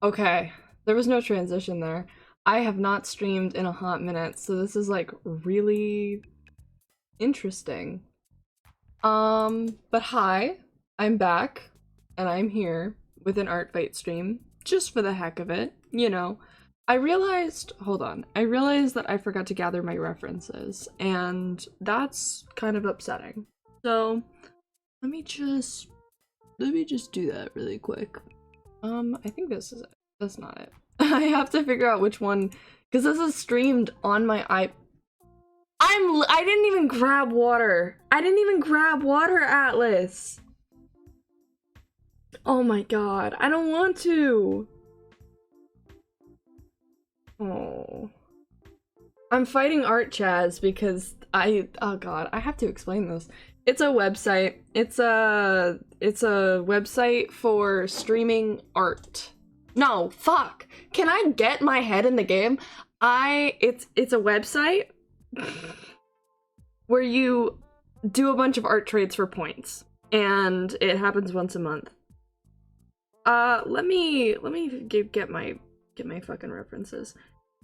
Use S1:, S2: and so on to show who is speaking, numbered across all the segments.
S1: Okay, there was no transition there. I have not streamed in a hot minute, so this is like really interesting. But hi, I'm back, and I'm here with an Artfight stream, just for the heck of it, you know. Hold on, I realized that I forgot to gather my references, and that's kind of upsetting. So, let me just do that really quick. I think this is it. That's not it. I have to figure out which one, because this is streamed on my I didn't even grab water. I didn't even grab water, Atlas. Oh my god, I don't want to. Oh. I'm fighting Art Chaz because oh god, I have to explain this. It's a website. It's a website for streaming art. No, fuck. Can I get my head in the game? It's a website where you do a bunch of art trades for points, and it happens once a month. Let me get my fucking references.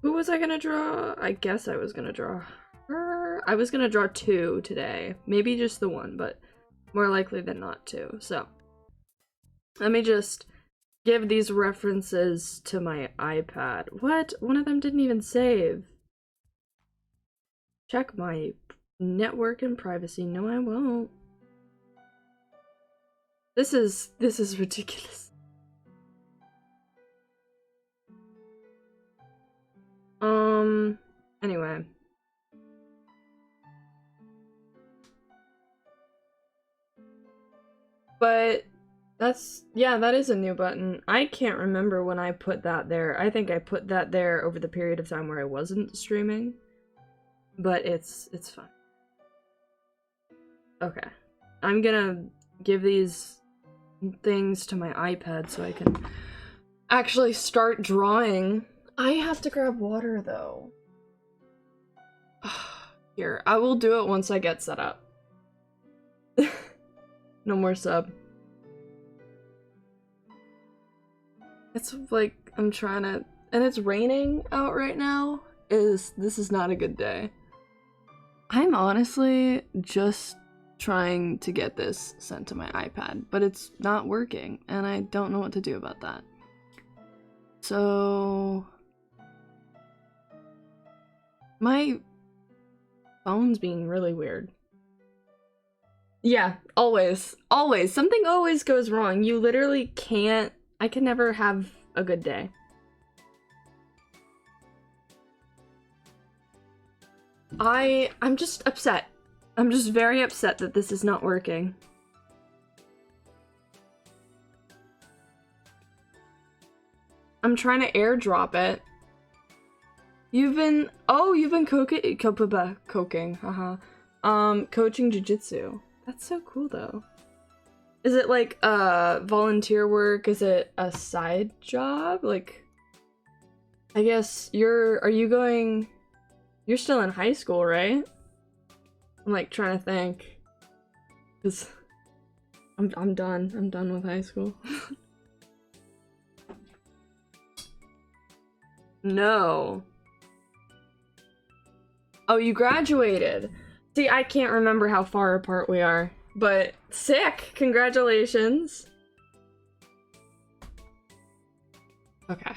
S1: Who was I gonna draw? I guess I was gonna draw her. I was gonna draw two today. Maybe just the one, but more likely than not two. So, let me just give these references to my iPad. What? One of them didn't even save. Check my network and privacy. No, I won't. This is ridiculous. Anyway. But yeah, that is a new button. I can't remember when I put that there. I think I put that there over the period of time where I wasn't streaming. But it's fine. Okay. I'm gonna give these things to my iPad so I can actually start drawing. I have to grab water though. Here, I will do it once I get set up. No more sub. It's like I'm trying to, and it's raining out right now. This is not a good day. I'm honestly just trying to get this sent to my iPad, but it's not working, and I don't know what to do about that. So my phone's being really weird. Yeah, always. Always. Something always goes wrong. You literally can't. I can never have a good day. I'm just upset. I'm just very upset that this is not working. I'm trying to airdrop it. You've been coaching, haha. Coaching jujitsu. That's so cool though. Is it like volunteer work? Is it a side job? Like, I guess you're still in high school, right? I'm like trying to think. 'Cause I'm done. I'm done with high school. No. Oh, you graduated. See, I can't remember how far apart we are, but sick! Congratulations! Okay.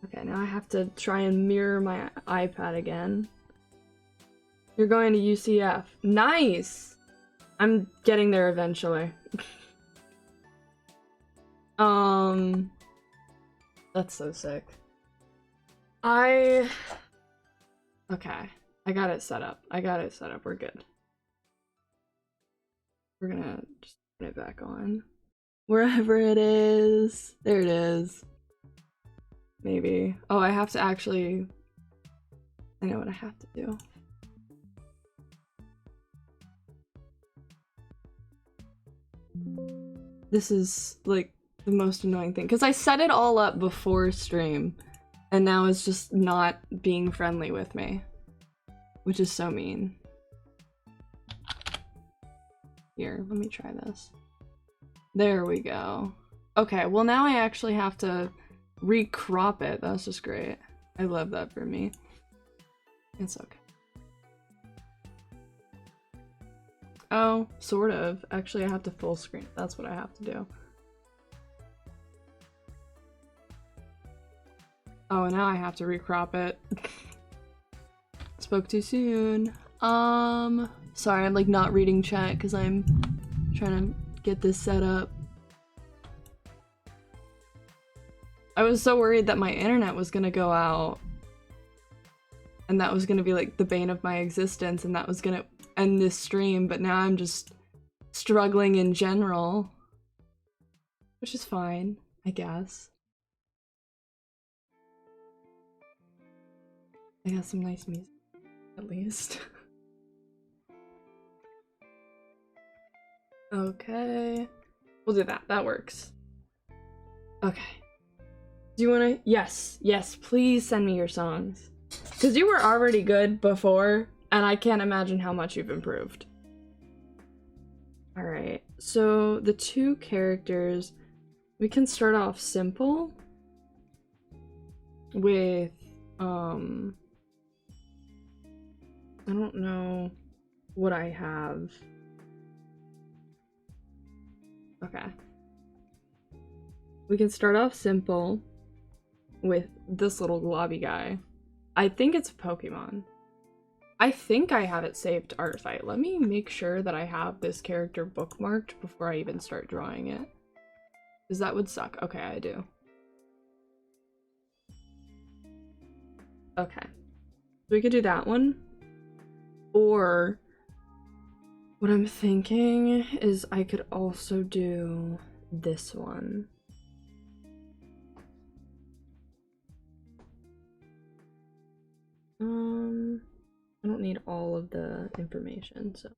S1: Okay, now I have to try and mirror my iPad again. You're going to UCF. Nice! I'm getting there eventually. That's so sick. Okay. I got it set up. We're good. We're gonna just put it back on. Wherever it is. There it is. Maybe. Oh, I have to actually... I know what I have to do. This is, like, the most annoying thing. Because I set it all up before stream. And now it's just not being friendly with me. Which is so mean. Here, let me try this. There we go. Okay, well now I actually have to recrop it. That's just great. I love that for me. It's okay. Oh, sort of. Actually, I have to full screen. That's what I have to do. Oh, and now I have to recrop it. Spoke too soon. Sorry, I'm like not reading chat because I'm trying to get this set up. I was so worried that my internet was gonna go out. And that was gonna be like the bane of my existence, and that was gonna end this stream, but now I'm just struggling in general. Which is fine, I guess. I got some nice music, at least. Okay. We'll do that. That works. Okay. Do you wanna- Yes, yes, please send me your songs. Because you were already good before, and I can't imagine how much you've improved. Alright, so the two characters, we can start off simple with, I don't know what I have. Okay. We can start off simple with this little globby guy. I think it's a Pokemon. I think I have it saved to Artfight. Let me make sure that I have this character bookmarked before I even start drawing it. Because that would suck. Okay, I do. Okay. We could do that one. Or what I'm thinking is I could also do this one. I don't need all of the information, so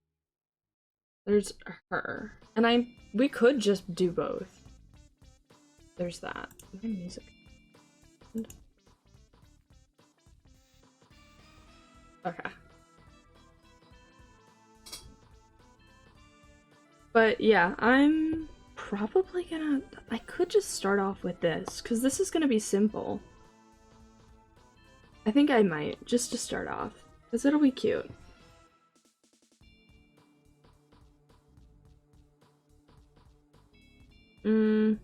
S1: there's her. And we could just do both. There's that. Music. Okay. But yeah, I'm probably gonna... I could just start off with this, because this is gonna be simple. I think I might, just to start off, because it'll be cute. I'm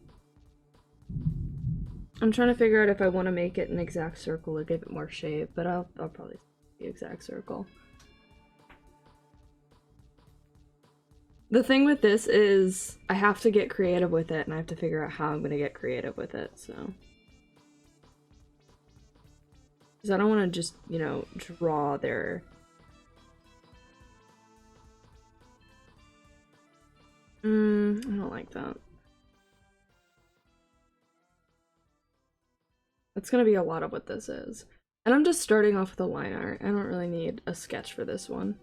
S1: trying to figure out if I want to make it an exact circle or give it more shape, but I'll probably the exact circle. The thing with this is I have to get creative with it, and I have to figure out how I'm gonna get creative with it, so. Because I don't want to just, you know, draw their... I don't like that. That's gonna be a lot of what this is. And I'm just starting off with a line art. I don't really need a sketch for this one.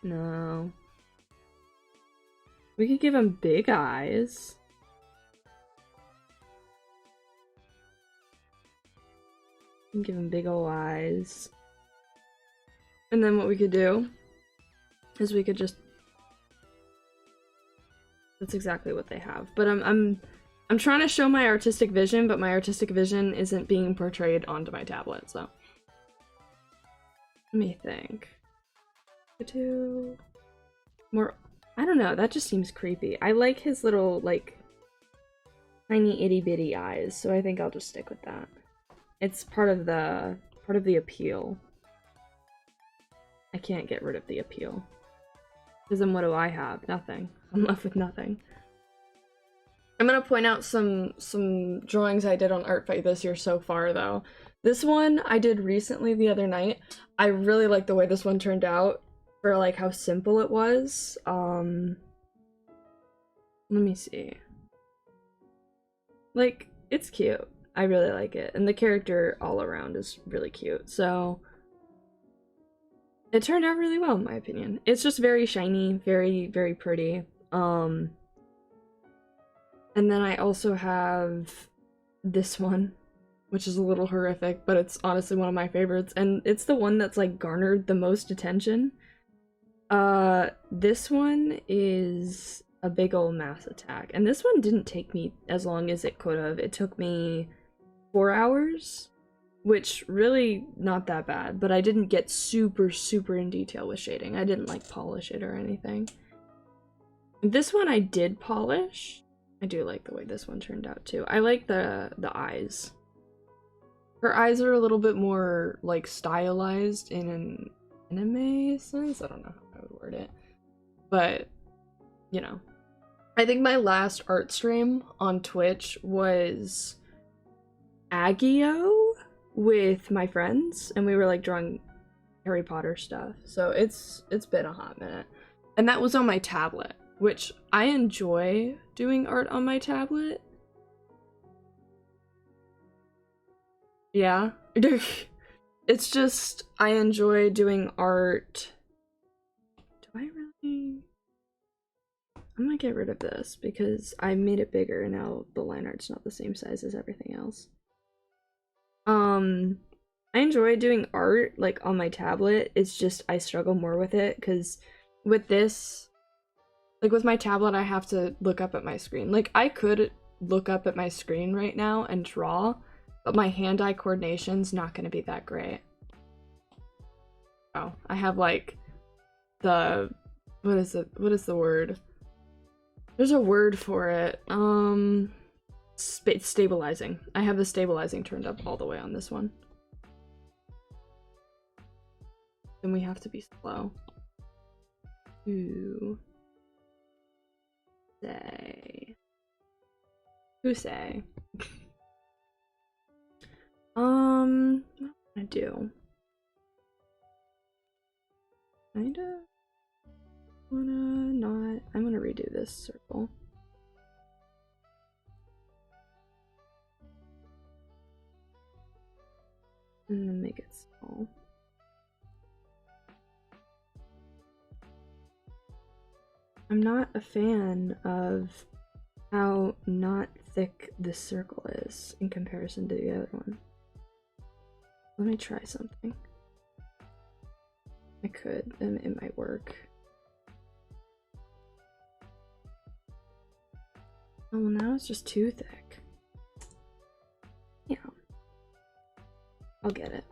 S1: No. We could give him big eyes. And give him big ol' eyes. And then what we could do is we could just... That's exactly what they have. But I'm trying to show my artistic vision, but my artistic vision isn't being portrayed onto my tablet, so. Let me think. Do more... I don't know, that just seems creepy. I like his little, like, tiny itty-bitty eyes, so I think I'll just stick with that. It's part of the appeal. I can't get rid of the appeal. Because then what do I have? Nothing. I'm left with nothing. I'm gonna point out some drawings I did on Artfight this year so far, though. This one I did recently the other night. I really like the way this one turned out for like how simple it was. Let me see. Like, it's cute. I really like it. And the character all around is really cute. So it turned out really well in my opinion. It's just very shiny, very, very pretty. And then I also have this one, which is a little horrific, but it's honestly one of my favorites. And it's the one that's like garnered the most attention. This one is a big old mass attack. And this one didn't take me as long as it could have. It took me 4 hours, which really not that bad, but I didn't get super in detail with shading. I didn't like polish it or anything. This one I did polish. I do like the way this one turned out too. I like the eyes. Her eyes are a little bit more like stylized in an anime sense. I don't know how I would word it, but you know, I think my last art stream on Twitch was Agio with my friends, and we were like drawing Harry Potter stuff. So it's been a hot minute, and that was on my tablet, which I enjoy doing art on my tablet. Yeah. It's just, I enjoy doing art. Do I really? I'm gonna get rid of this because I made it bigger and now the line art's not the same size as everything else. I enjoy doing art like on my tablet. It's just I struggle more with it because with this, like with my tablet, I have to look up at my screen. Like I could look up at my screen right now and draw, but my hand-eye coordination's not gonna be that great. Oh, I have like the, what is it? What is the word? There's a word for it. Stabilizing. I have the stabilizing turned up all the way on this one. Then we have to be slow. Who say? Who say? What am I gonna do? Kinda wanna not. I'm gonna redo this circle. And then make it small. I'm not a fan of how not thick this circle is in comparison to the other one. Let me try something. I could, and it might work. Oh, well, now it's just too thick. Yeah. I'll get it.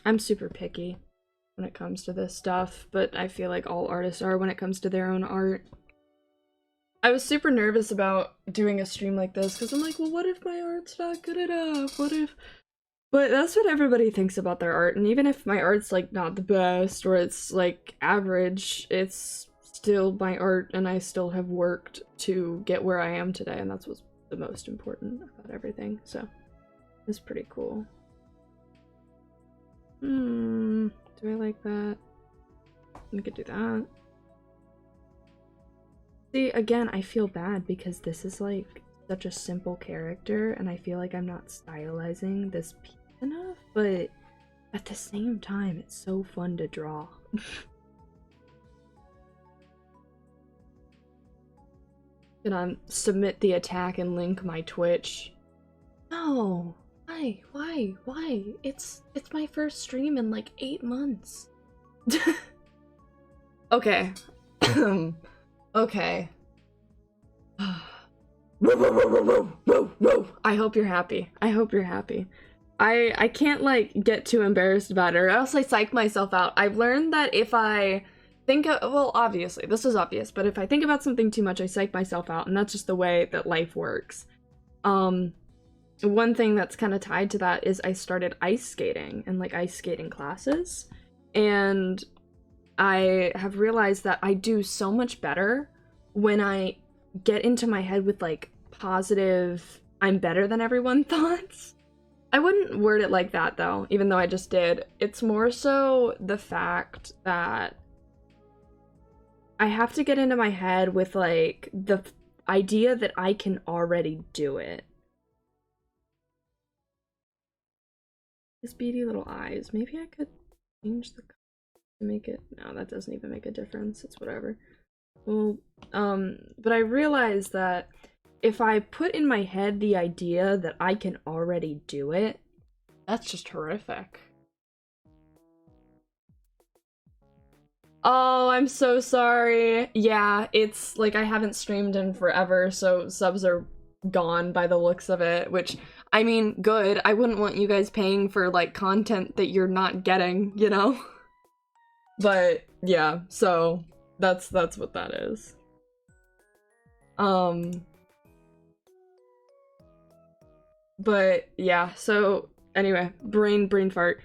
S1: I'm super picky when it comes to this stuff, but I feel like all artists are when it comes to their own art. I was super nervous about doing a stream like this because I'm like, well, what if my art's not good enough? What if... But that's what everybody thinks about their art, and even if my art's like not the best or it's like average, it's still my art and I still have worked to get where I am today, and that's what's the most important about everything. So it's pretty cool. Do I like that? We could do that. See, again, I feel bad because this is like such a simple character and I feel like I'm not stylizing this piece enough, but at the same time, it's so fun to draw. Gonna submit the attack and link my Twitch. No, why? It's my first stream in like 8 months. Okay. Okay. I hope you're happy. I hope you're happy. I can't like get too embarrassed about it or else I psych myself out. I've learned that if I think of, well, obviously, this is obvious, but if I think about something too much, I psych myself out, and that's just the way that life works. One thing that's kind of tied to that is I started ice skating and like ice skating classes, and I have realized that I do so much better when I get into my head with like positive I'm better than everyone thoughts. I wouldn't word it like that though, even though I just did. It's more so the fact that I have to get into my head with like the idea that I can already do it. His beady little eyes. Maybe I could change the color to make it. No, that doesn't even make a difference. It's whatever. Well, but I realized that if I put in my head the idea that I can already do it, that's just horrific. Oh, I'm so sorry. Yeah, it's like I haven't streamed in forever, so subs are gone by the looks of it, which, I mean, good. I wouldn't want you guys paying for, like, content that you're not getting, you know? But, yeah, so that's what that is. But, yeah, so, anyway, brain fart.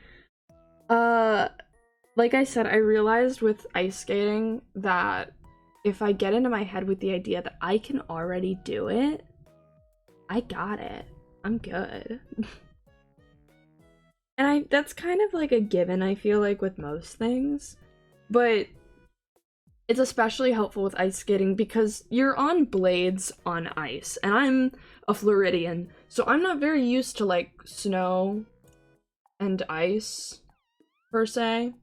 S1: Like I said, I realized with ice skating that if I get into my head with the idea that I can already do it, I got it. I'm good. And that's kind of like a given, I feel like, with most things. But it's especially helpful with ice skating because you're on blades on ice, and I'm a Floridian, so I'm not very used to, like, snow and ice, per se.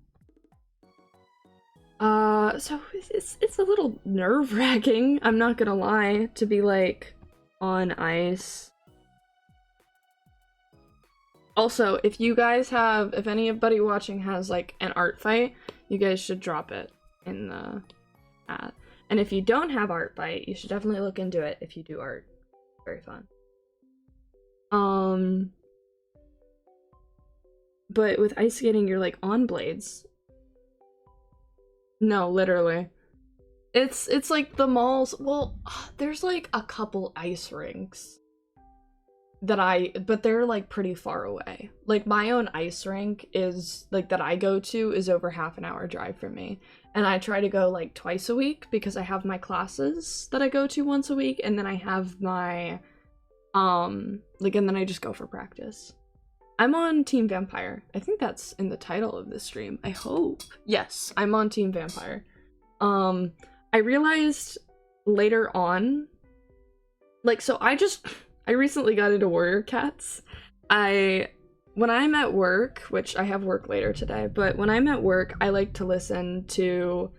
S1: So it's a little nerve-wracking, I'm not gonna lie, to be, like, on ice. Also, if you guys have, if anybody watching has, like, an Artfight, you guys should drop it in the chat. And if you don't have Artfight, you should definitely look into it if you do art. Very fun. But with ice skating, you're, like, on blades. No, literally. It's like the malls, well, there's, like, a couple ice rinks but they're, like, pretty far away. Like, my own ice rink is, like, that I go to is over half an hour drive from me. And I try to go, like, twice a week because I have my classes that I go to once a week, and then I have my, like, and then I just go for practice. I'm on Team Vampire. I think that's in the title of this stream. I hope. Yes, I'm on Team Vampire. I realized later on, like, so I recently got into Warrior Cats. When I'm at work, which I have work later today, but when I'm at work, I like to listen to,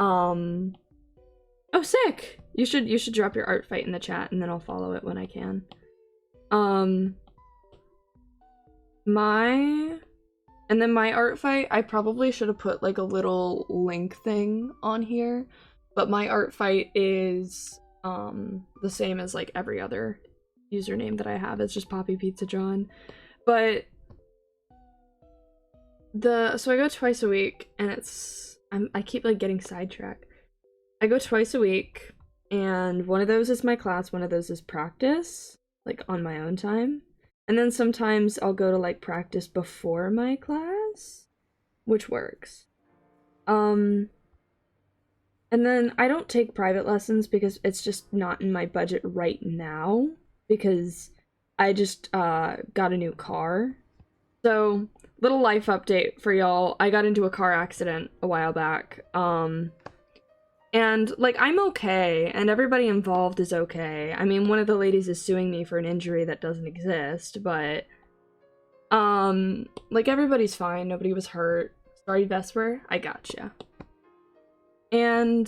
S1: oh, sick! You should drop your Artfight in the chat, and then I'll follow it when I can. And then my Artfight, I probably should have put, like, a little link thing on here, but my Artfight is, the same as, like, every other username that I have. It's just papipizzajohn. But so I go twice a week, and I keep, like, getting sidetracked. I go twice a week, and one of those is my class, one of those is practice, like, on my own time. And then sometimes I'll go to, like, practice before my class, which works. And then I don't take private lessons because it's just not in my budget right now, because I just got a new car. So, little life update for y'all. I got into a car accident a while back. And, like, I'm okay, and everybody involved is okay. I mean, one of the ladies is suing me for an injury that doesn't exist, but, like, everybody's fine. Nobody was hurt. Sorry, Vesper. I gotcha. And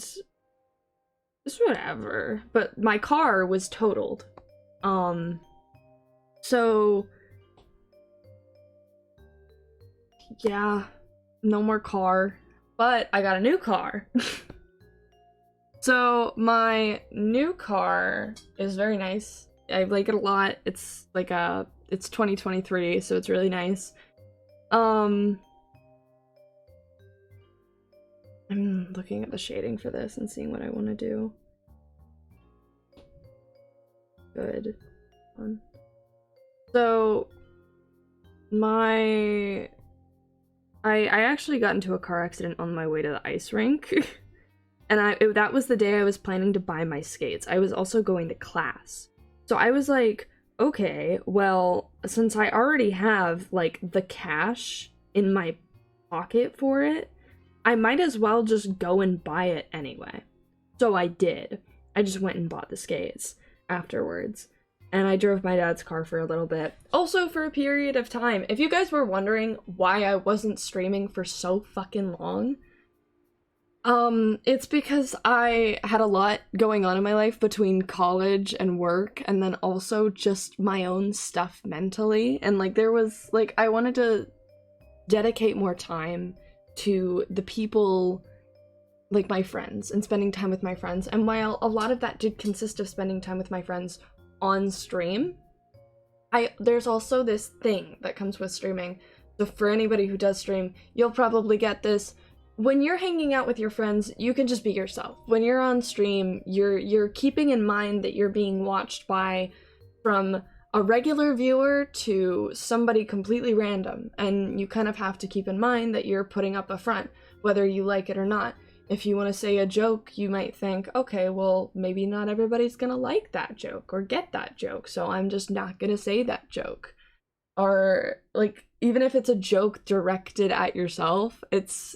S1: it's whatever. But my car was totaled. So, yeah, no more car. But I got a new car. So, my new car is very nice. I like it a lot. It's like it's 2023, so it's really nice. I'm looking at the shading for this and seeing what I want to do. Good. So, I actually got into a car accident on my way to the ice rink. And that was the day I was planning to buy my skates. I was also going to class. So I was like, okay, well, since I already have, like, the cash in my pocket for it, I might as well just go and buy it anyway. So I did. I just went and bought the skates afterwards. And I drove my dad's car for a little bit. Also for a period of time. If you guys were wondering why I wasn't streaming for so fucking long, it's because I had a lot going on in my life between college and work, and then also just my own stuff mentally, and, like, there was, like, I wanted to dedicate more time to the people like my friends and spending time with my friends. And while a lot of that did consist of spending time with my friends on stream, there's also this thing that comes with streaming. So for anybody who does stream, you'll probably get this. When you're hanging out with your friends, you can just be yourself. When you're on stream, you're keeping in mind that you're being watched by from a regular viewer to somebody completely random, and you kind of have to keep in mind that you're putting up a front, whether you like it or not. If you want to say a joke, you might think, okay, well, maybe not everybody's gonna like that joke or get that joke, so I'm just not gonna say that joke. Or, like, even if it's a joke directed at yourself, it's,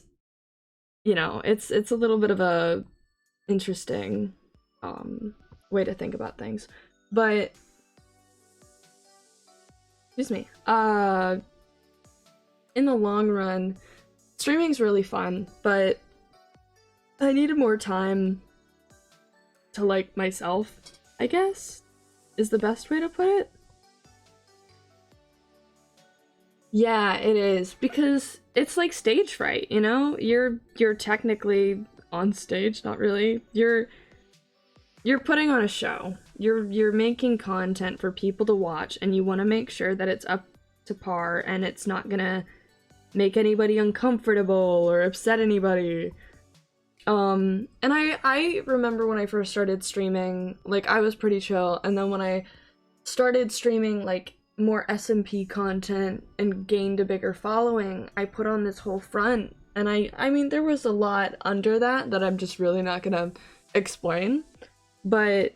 S1: you know, it's a little bit of a interesting way to think about things. But excuse me. In the long run, streaming's really fun, but I needed more time to like myself, I guess, is the best way to put it. Yeah, it is, because it's like stage fright, you know? You're technically on stage, not really. You're putting on a show. You're making content for people to watch, and you want to make sure that it's up to par and it's not gonna make anybody uncomfortable or upset anybody. And I remember when I first started streaming, like, I was pretty chill, and then when I started streaming, like, more SMP content and gained a bigger following, I put on this whole front, and I mean, there was a lot under that I'm just really not gonna explain, but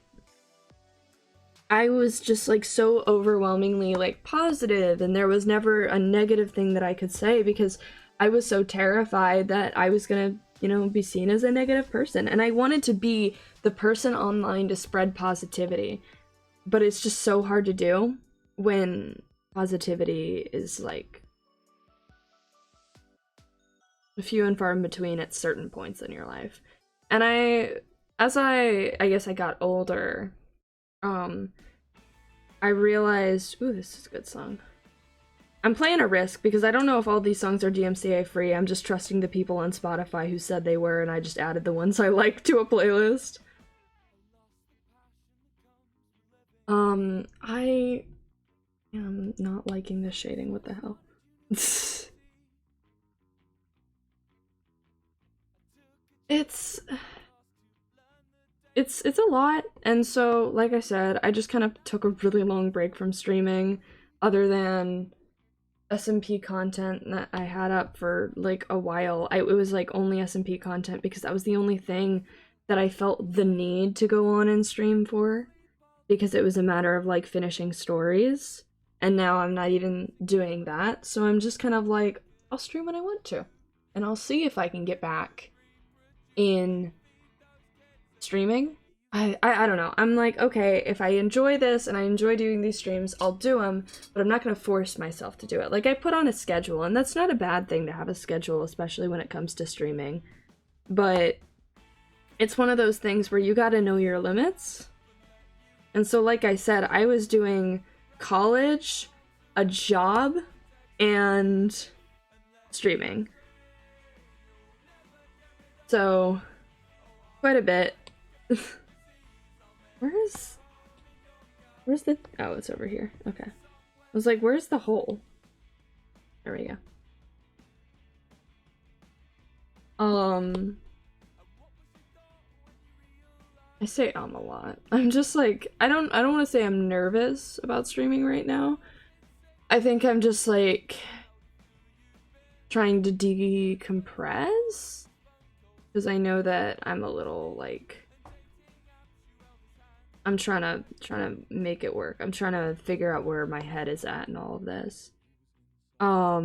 S1: I was just, like, so overwhelmingly, like, positive, and there was never a negative thing that I could say, because I was so terrified that I was gonna, you know, be seen as a negative person, and I wanted to be the person online to spread positivity, but it's just so hard to do when positivity is, like, few and far in between at certain points in your life. And as I guess I got older, I realized, ooh, this is a good song. I'm playing a risk because I don't know if all these songs are DMCA free. I'm just trusting the people on Spotify who said they were, and I just added the ones I like to a playlist. I am not liking this shading. What the hell? It's a lot, and so, like I said, I just kind of took a really long break from streaming, other than SMP content that I had up for, like, a while. It was, like, only SMP content because that was the only thing that I felt the need to go on and stream for, because it was a matter of, like, finishing stories, and now I'm not even doing that, so I'm just kind of like, I'll stream when I want to, and I'll see if I can get back in streaming. I don't know. I'm like, okay, if I enjoy this and I enjoy doing these streams, I'll do them, but I'm not going to force myself to do it. Like, I put on a schedule, and that's not a bad thing to have a schedule, especially when it comes to streaming. But it's one of those things where you gotta know your limits. And so, like I said, I was doing college, a job, and streaming. So, quite a bit. Where's the, oh, it's over here. Okay. I was like, where's the hole? There we go. I say a lot. I'm just like, I don't want to say I'm nervous about streaming right now. I think I'm just like trying to decompress, because I know that I'm a little like, I'm trying to make it work. I'm trying to figure out where my head is at in all of this. I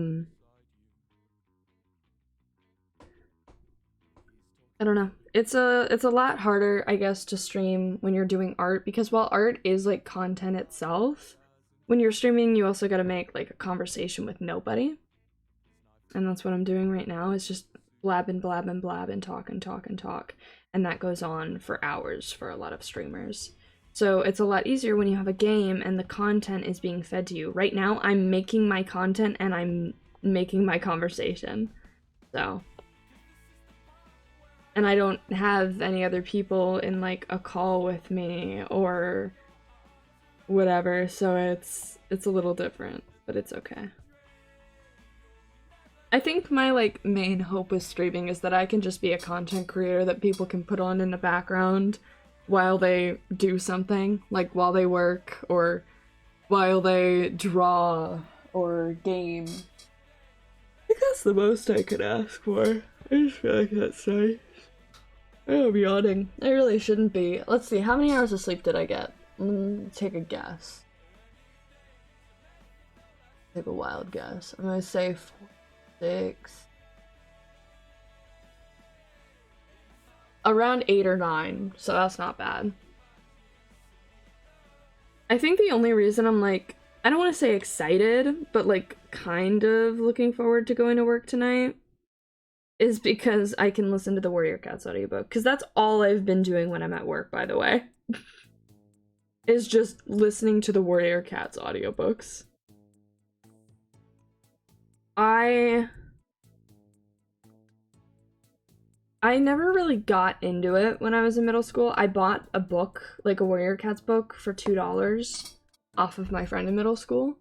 S1: don't know. It's a lot harder, I guess, to stream when you're doing art, because while art is like content itself, when you're streaming, you also got to make like a conversation with nobody. And that's what I'm doing right now, is just blab and blab and blab and talk and talk and talk. And that goes on for hours for a lot of streamers. So it's a lot easier when you have a game and the content is being fed to you. Right now, I'm making my content and I'm making my conversation. So. and I don't have any other people in like a call with me or whatever, so it's a little different, but it's okay. I think my like main hope with streaming is that I can just be a content creator that people can put on in the background while they do something, like while they work or while they draw or game. I think that's the most I could ask for. I just feel like that's nice. I'm yawning. I really shouldn't be. Let's see, how many hours of sleep did I get? Take a guess. Take a wild guess. I'm gonna say 6. Around 8 or 9, so that's not bad. I think the only reason I'm like, I don't want to say excited, but like kind of looking forward to going to work tonight is because I can listen to the Warrior Cats audiobook, because that's all I've been doing when I'm at work, by the way. Is just listening to the Warrior Cats audiobooks. I never really got into it when I was in middle school. I bought a book, like a Warrior Cats book, for $2 off of my friend in middle school.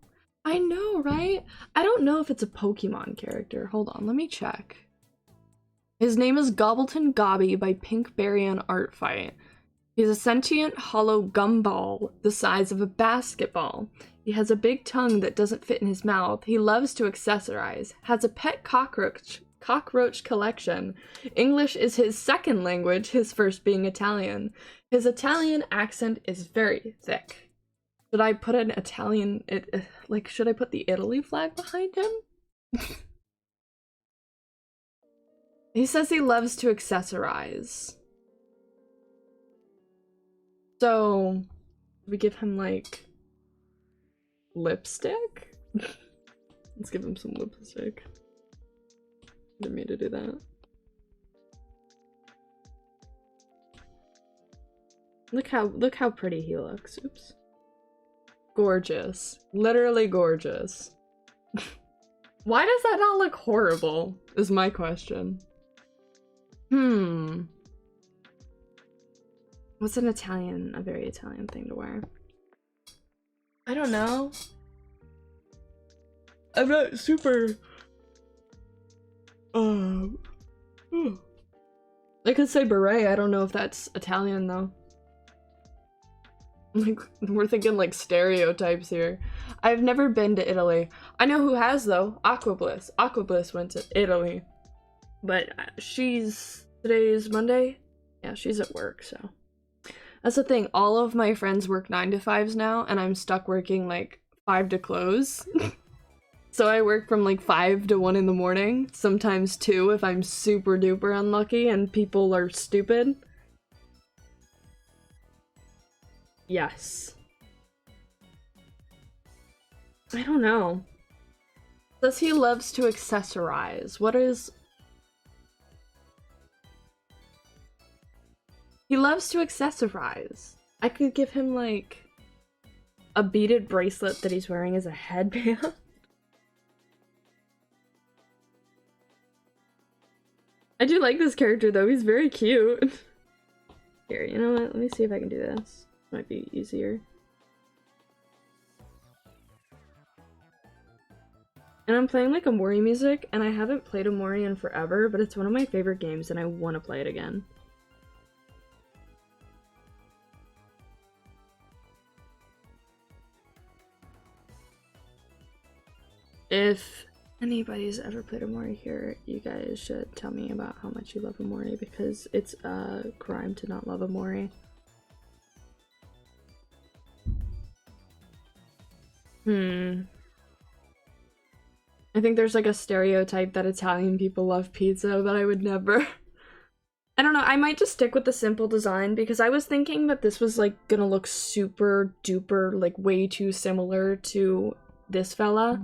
S1: I know, right? I don't know if it's a Pokemon character. Hold on, let me check. His name is Gobbleton Gobby by Pinkberry on Artfight. He's a sentient hollow gumball the size of a basketball. He has a big tongue that doesn't fit in his mouth. He loves to accessorize. Has a pet cockroach collection. English is his second language, his first being Italian. His Italian accent is very thick. Should I put an Italian, should I put the Italy flag behind him? He says he loves to accessorize. So, we give him, like, lipstick? Let's give him some lipstick. Didn't mean to do that. Look how pretty he looks. Oops. Gorgeous. Literally gorgeous. Why does that not look horrible? Is my question. What's a very Italian thing to wear? I don't know. I'm not super... I could say beret, I don't know if that's Italian though. Like, we're thinking like stereotypes here. I've never been to Italy. I know who has though, Aquabliss. Aquabliss went to Italy. But today's Monday? Yeah, she's at work, so. That's the thing, all of my friends work 9 to 5s now, and I'm stuck working like 5 to close. So I work from like 5 to 1 in the morning, sometimes 2 if I'm super duper unlucky and people are stupid. Yes. I don't know. Says he loves to accessorize. What is... He loves to accessorize. I could give him like a beaded bracelet that he's wearing as a headband. I do like this character though, he's very cute. Here, you know what? Let me see if I can do this. Might be easier. And I'm playing like Amori music, and I haven't played Amori in forever, but it's one of my favorite games and I want to play it again. If anybody's ever played Amori here, you guys should tell me about how much you love Amori, because it's a crime to not love Amori. I think there's like a stereotype that Italian people love pizza, but I would never. I don't know, I might just stick with the simple design, because I was thinking that this was like gonna look super duper, like way too similar to this fella,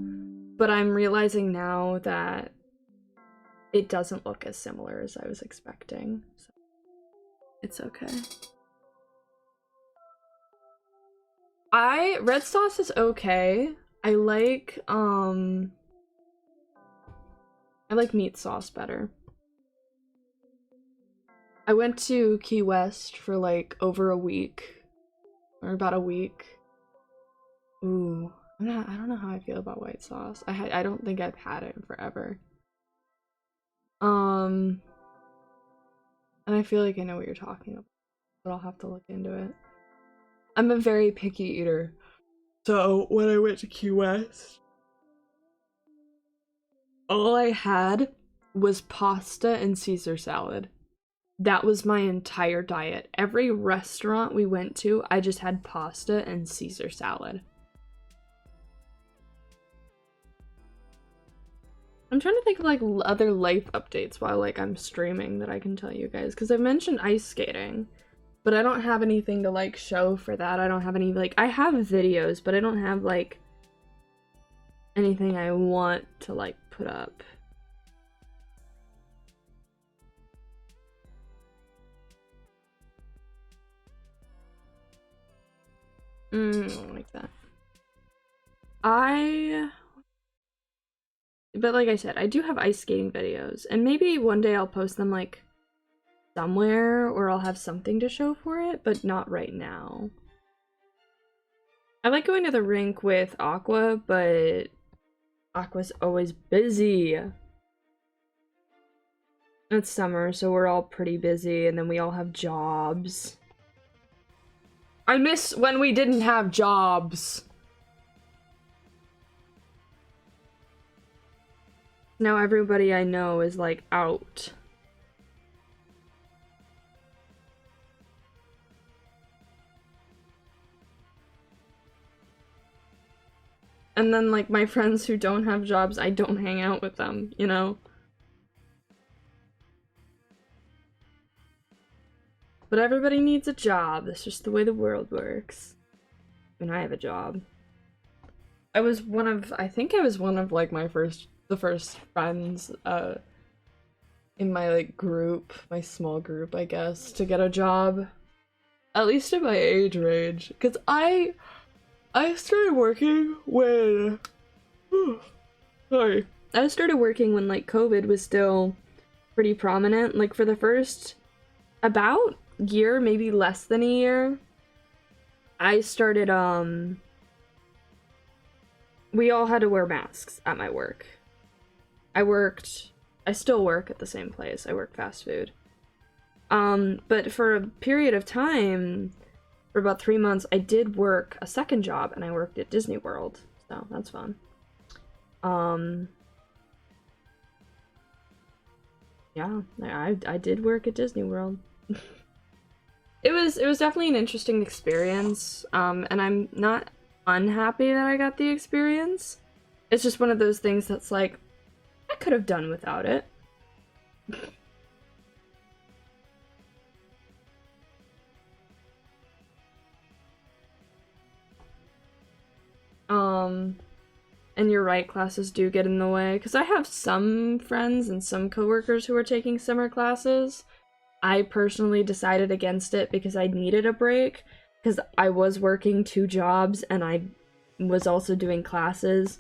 S1: but I'm realizing now that it doesn't look as similar as I was expecting, so it's okay. Red sauce is okay. I like meat sauce better. I went to Key West for like over a week, or about a week. Ooh, I don't know how I feel about white sauce. I don't think I've had it in forever. And I feel like I know what you're talking about, but I'll have to look into it. I'm a very picky eater, so when I went to Key West, all I had was pasta and Caesar salad. That was my entire diet. Every restaurant we went to, I just had pasta and Caesar salad. I'm trying to think of like other life updates while like I'm streaming that I can tell you guys, because I've mentioned ice skating, but I don't have anything to like show for that. I don't have any like, I have videos, but I don't have like anything I want to like put up. Like that. But like I said, I do have ice skating videos, and maybe one day I'll post them like somewhere, or I'll have something to show for it, but not right now. I like going to the rink with Aqua, but Aqua's always busy. It's summer, so we're all pretty busy, and then we all have jobs. I miss when we didn't have jobs. Now everybody I know is like out. And then like my friends who don't have jobs, I don't hang out with them, you know? But everybody needs a job. That's just the way the world works. I mean, I have a job. I think I was one of like the first friends in my like group, my small group, I guess, to get a job. At least in my age range. Because I started working when sorry. I started working when like COVID was still pretty prominent. Like for the first about year, maybe less than a year, I started we all had to wear masks at my work. I still work at the same place. I work fast food. But for a period of time, for about 3 months, I did work a second job, and I worked at Disney World. So that's fun. Yeah, I did work at Disney World. It was definitely an interesting experience. And I'm not unhappy that I got the experience. It's just one of those things that's like, I could have done without it. And you're right, classes do get in the way, because I have some friends and some coworkers who are taking summer classes. I personally decided against it because I needed a break, because I was working 2 jobs and I was also doing classes.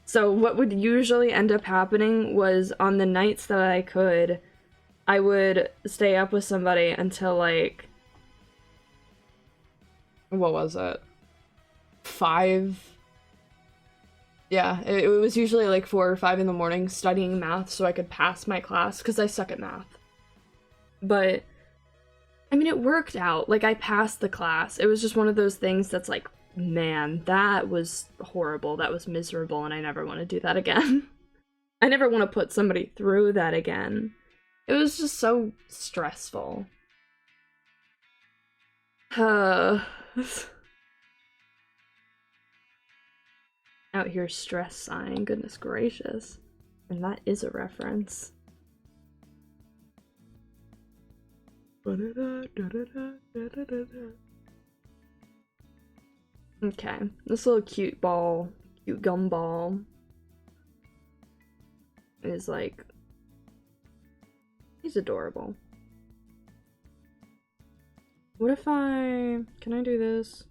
S1: So what would usually end up happening was on the nights that I could, I would stay up with somebody until like, what was it? 5? Yeah, it was usually like 4 or 5 in the morning studying math so I could pass my class, because I suck at math. But, I mean, it worked out. Like, I passed the class. It was just one of those things that's like, man, that was horrible. That was miserable, and I never want to do that again. I never want to put somebody through that again. It was just so stressful. Out here stress sighing, goodness gracious. And that is a reference. Okay, this little cute gumball is like, he's adorable. What if can I do this?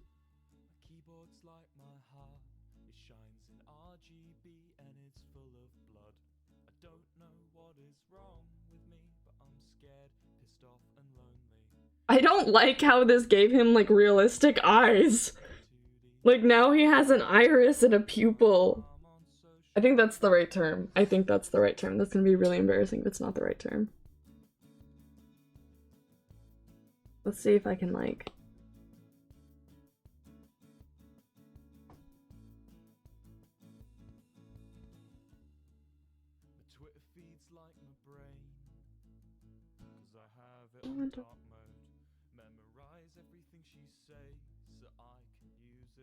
S1: I don't like how this gave him, like, realistic eyes. Like, now he has an iris and a pupil. I think that's the right term. I think that's the right term. That's gonna be really embarrassing if it's not the right term. Let's see if I can, like...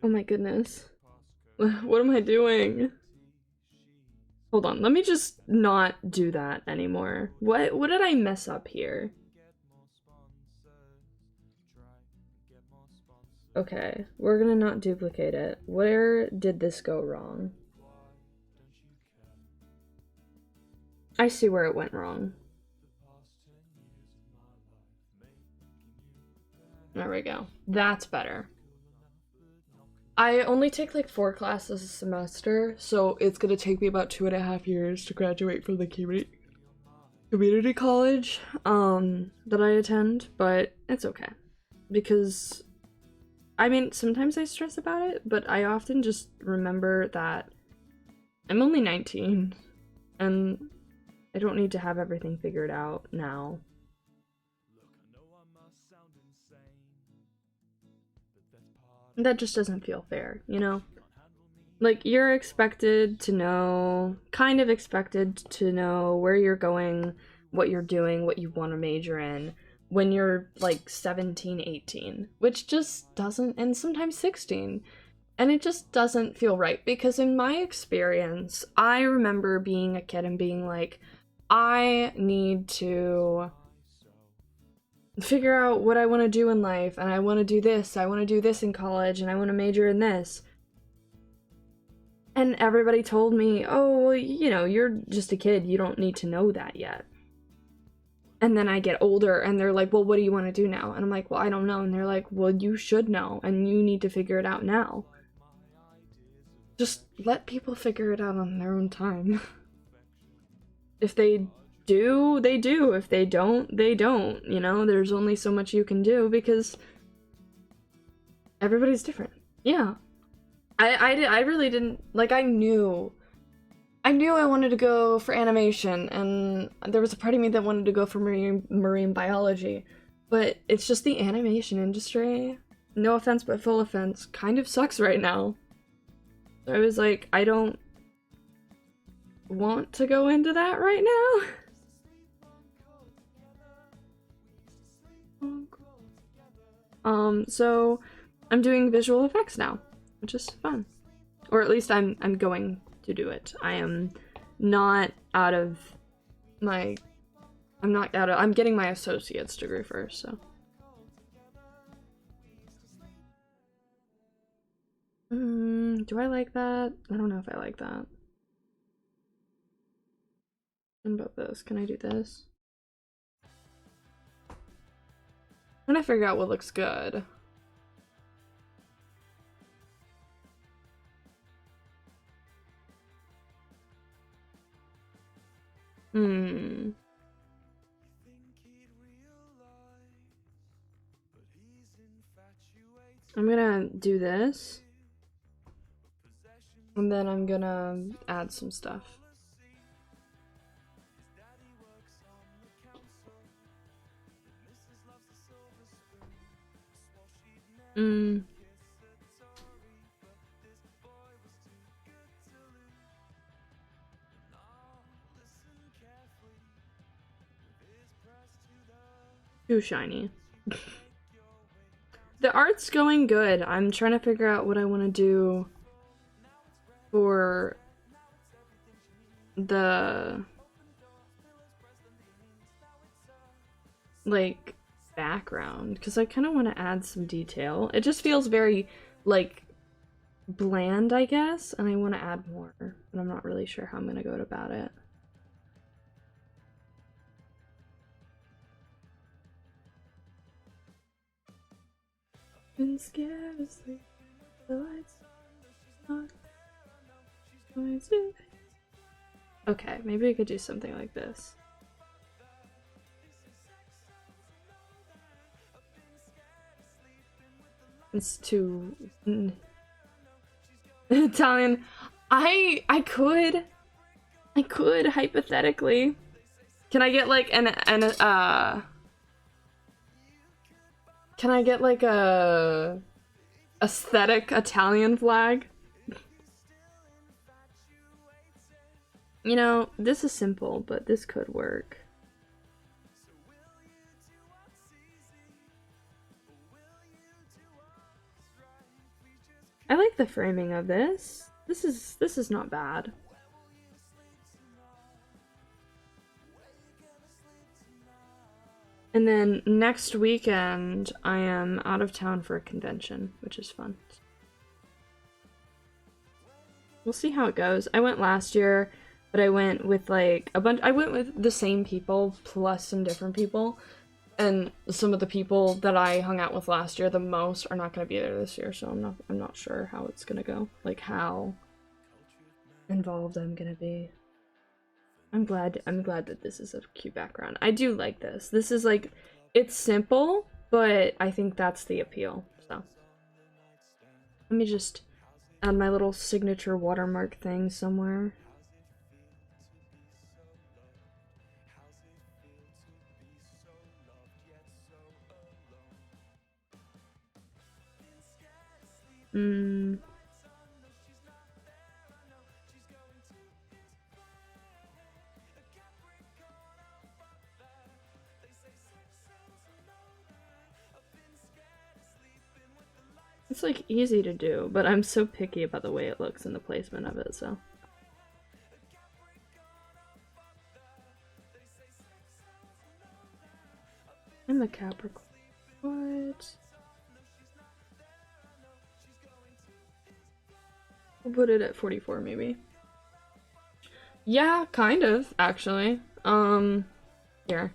S1: Oh my goodness. What am I doing? Hold on, let me just not do that anymore. What did I mess up here? Okay, we're gonna not duplicate it. Where did this go wrong? I see where it went wrong. There we go. That's better. I only take like 4 classes a semester, so it's gonna take me about 2.5 years to graduate from the community college that I attend, but it's okay. Because, I mean, sometimes I stress about it, but I often just remember that I'm only 19, and I don't need to have everything figured out now. That just doesn't feel fair, you know? Like, you're expected to know, kind of expected to know where you're going, what you're doing, what you want to major in when you're like 17, 18, which just doesn't, and sometimes 16. And it just doesn't feel right because in my experience, I remember being a kid and being like, I need to figure out what I want to do in life, and I want to do this, I want to do this in college, and I want to major in this. And everybody told me, oh, well, you know, you're just a kid, you don't need to know that yet. And then I get older, and they're like, well, what do you want to do now? And I'm like, well, I don't know. And they're like, well, you should know, and you need to figure it out now. Just let people figure it out on their own time. If they do, they do. If they don't, they don't. You know, there's only so much you can do because everybody's different. Yeah. I really didn't, like, I knew I wanted to go for animation, and there was a part of me that wanted to go for marine biology, but it's just the animation industry, no offense but full offense, kind of sucks right now. So I was like, I don't want to go into that right now. So I'm doing visual effects now, which is fun. Or at least I'm going to do it. I am not out of my... I'm getting my associate's degree first, so... do I like that? I don't know if I like that. What about this? Can I do this? I'm trying to figure out what looks good. I'm gonna do this. And then I'm gonna add some stuff. Too shiny. The art's going good. I'm trying to figure out what I want to do for the, like, background, because I kind of want to add some detail. It just feels very, like, bland, I guess, and I want to add more, and I'm not really sure how I'm going to go about it. Been scared to sleep, the lights not going to... Okay, maybe I could do something like this. It's too Italian. I could hypothetically. Can I get like can I get like a aesthetic Italian flag? You know, this is simple, but this could work. I like the framing of this. This is not bad. And then next weekend, I am out of town for a convention, which is fun. We'll see how it goes. I went last year, but I went with like a bunch. I went with the same people plus some different people. And some of the people that I hung out with last year the most are not going to be there this year, so I'm not sure how it's going to go. Like how involved I'm going to be. I'm glad that this is a cute background. I do like this. This is like, it's simple, but I think that's the appeal. So let me just add my little signature watermark thing somewhere. It's like easy to do, but I'm so picky about the way it looks and the placement of it, so. And the Capricorn. What? We'll put it at 44 maybe. Yeah, kind of, actually. Here.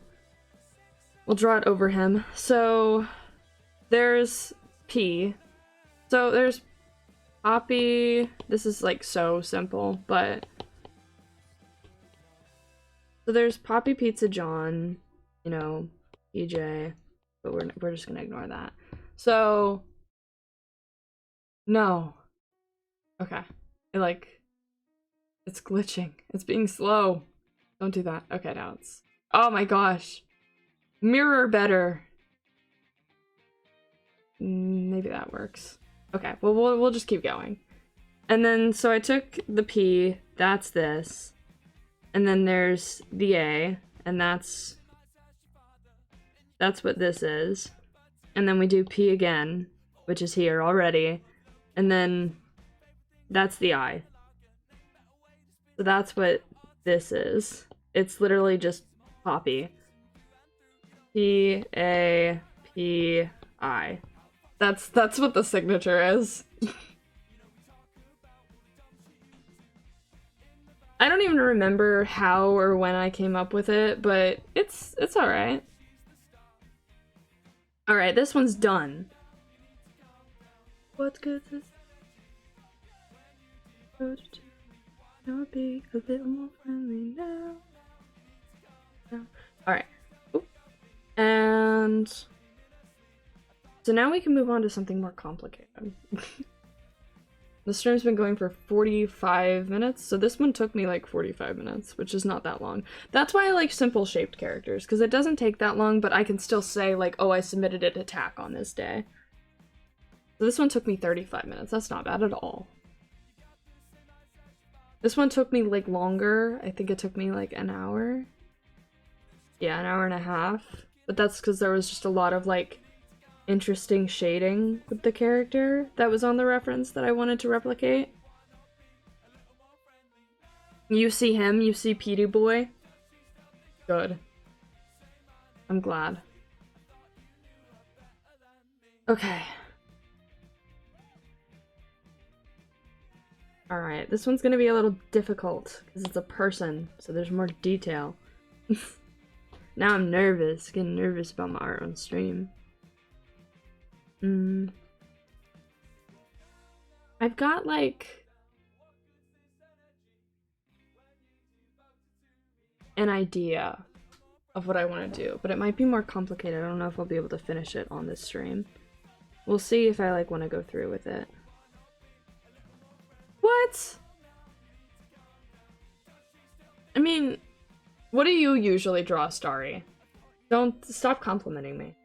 S1: We'll draw it over him. So, there's P. So, there's Poppy. This is like so simple, but. So, there's papipizzajohn, you know, EJ, but we're just gonna ignore that. So. No. Okay. It's glitching. It's being slow. Don't do that. Okay, now it's... Oh my gosh. Mirror better. Maybe that works. Okay, well, we'll just keep going. And then, so I took the P, that's this. And then there's the A, and that's what this is. And then we do P again, which is here already. And then that's the I. So that's what this is. It's literally just Poppy. P-A-P-I. That's what the signature is. I don't even remember how or when I came up with it, but it's alright. Alright, this one's done. What good is I'll be a little more friendly now. Alright. And so now we can move on to something more complicated. The stream's been going for 45 minutes, so this one took me like 45 minutes, which is not that long. That's why I like simple shaped characters, because it doesn't take that long, but I can still say like, oh, I submitted an attack on this day. So this one took me 35 minutes. That's not bad at all. This one took me like longer. I think it took me like an hour. Yeah, an hour and a half. But that's because there was just a lot of like interesting shading with the character that was on the reference that I wanted to replicate. You see him, you see Petey Boy. Good. I'm glad. Okay. Alright, this one's gonna be a little difficult, because it's a person, so there's more detail. Now I'm nervous, getting nervous about my art on stream. I've got, like, an idea of what I want to do, but it might be more complicated. I don't know if I'll be able to finish it on this stream. We'll see if I like want to go through with it. What? I mean, what do you usually draw, Starry? Don't stop complimenting me.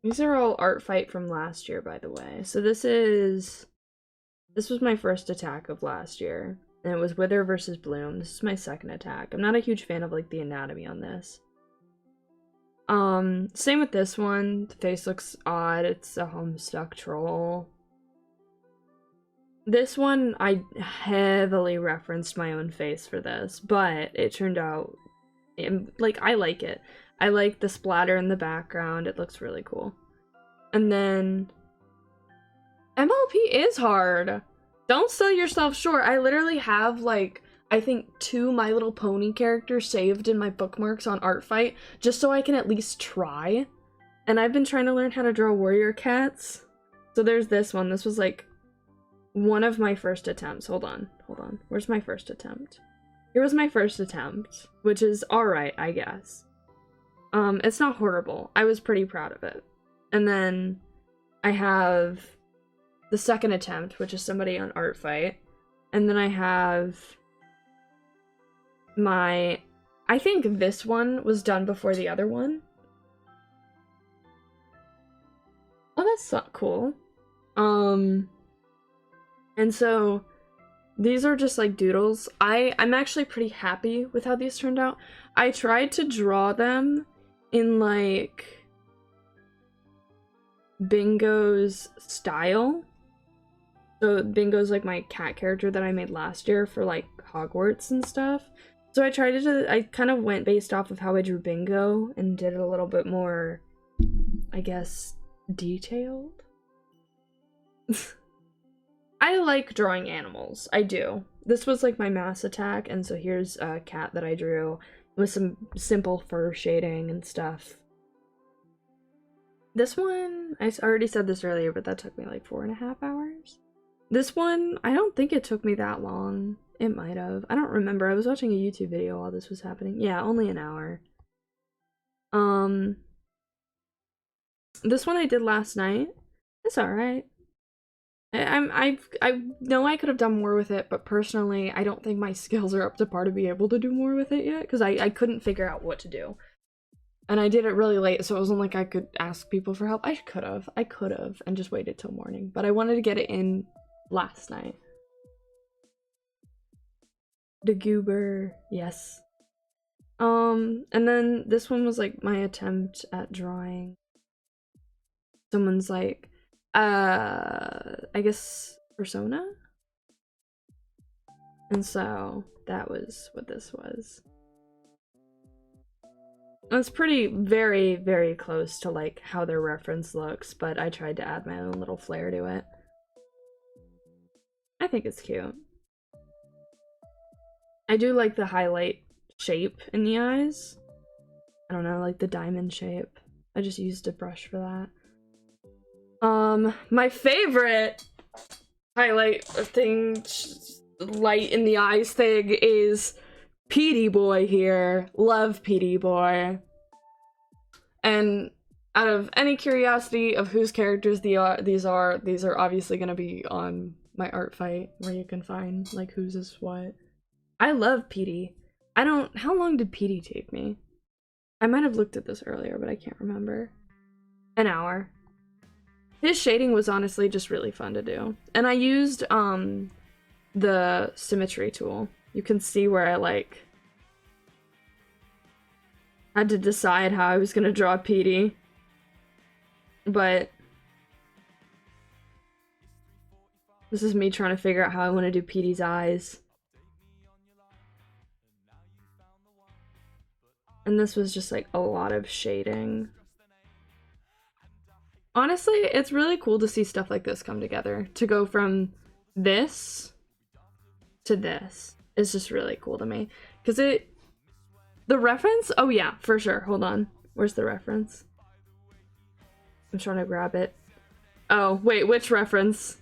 S1: These are all Artfight from last year, by the way. So this was my first attack of last year, and it was Wither versus Bloom. This is my second attack. I'm not a huge fan of like the anatomy on this. Same with this one. The face looks odd. It's a Homestuck troll. This one, I heavily referenced my own face for this, but it turned out, like, I like it. I like the splatter in the background. It looks really cool. And then MLP is hard. Don't sell yourself short. I literally have, like, I think 2 My Little Pony characters saved in my bookmarks on Artfight, just so I can at least try. And I've been trying to learn how to draw warrior cats. So there's this one. This was, like, one of my first attempts. Hold on. Where's my first attempt? Here was my first attempt, which is alright, I guess. It's not horrible. I was pretty proud of it. And then I have the second attempt, which is somebody on Artfight. And then I have my... I think this one was done before the other one. Oh, that's so cool. And so these are just like doodles. I'm actually pretty happy with how these turned out. I tried to draw them in like Bingo's style. So Bingo's like my cat character that I made last year for like Hogwarts and stuff. So I kind of went based off of how I drew Bingo and did it a little bit more, I guess, detailed. I like drawing animals. I do. This was like my mass attack, and so here's a cat that I drew with some simple fur shading and stuff. This one, I already said this earlier, but that took me like 4.5 hours. This one, I don't think it took me that long. It might have. I don't remember. I was watching a YouTube video while this was happening. Yeah, only an hour. This one I did last night. It's alright. I know I could have done more with it, but personally, I don't think my skills are up to par to be able to do more with it yet, because I couldn't figure out what to do. And I did it really late, so it wasn't like I could ask people for help. I could have, and just waited till morning, but I wanted to get it in last night. The goober, yes. And then this one was like my attempt at drawing. Someone's like, I guess Persona? And so that was what this was. It's pretty, very, very close to like how their reference looks, but I tried to add my own little flair to it. I think it's cute. I do like the highlight shape in the eyes. I don't know, like the diamond shape. I just used a brush for that. My favorite highlight thing, light in the eyes thing, is PD Boy here. Love PD Boy. And out of any curiosity of whose characters these are obviously gonna be on my Artfight, where you can find like whose is what. I love PD. How long did PD take me? I might have looked at this earlier, but I can't remember. An hour. His shading was honestly just really fun to do. And I used the symmetry tool. You can see where I like had to decide how I was gonna draw PD. But this is me trying to figure out how I want to do PD's eyes. And this was just like a lot of shading. Honestly, it's really cool to see stuff like this come together. To go from this to this is just really cool to me. Because the reference? Oh yeah, for sure. Hold on. Where's the reference? I'm trying to grab it. Oh, wait, which reference?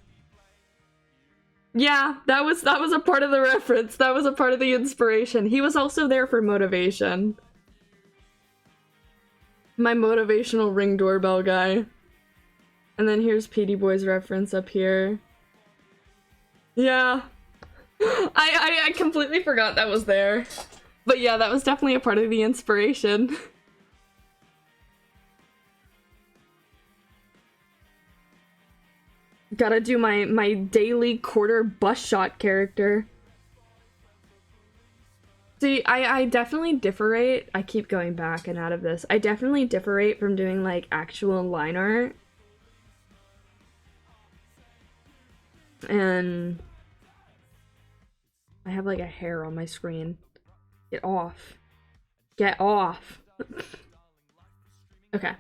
S1: Yeah, that was a part of the reference. That was a part of the inspiration. He was also there for motivation. My motivational Ring doorbell guy. And then here's PD Boy's reference up here. Yeah. I completely forgot that was there. But yeah, that was definitely a part of the inspiration. Gotta do my daily quarter bus shot character. See, I definitely differentiate. I keep going back and out of this. I definitely differentiate from doing like actual line art. And I have like a hair on my screen. Get off. Get off. Okay.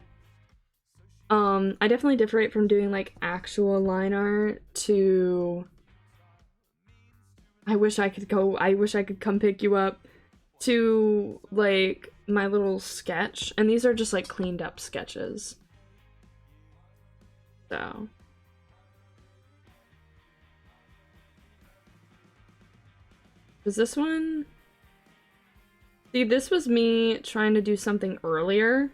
S1: I definitely differentiate from doing like actual line art to I wish I could come pick you up to like my little sketch. And these are just like cleaned up sketches. So is this one? See, this was me trying to do something earlier.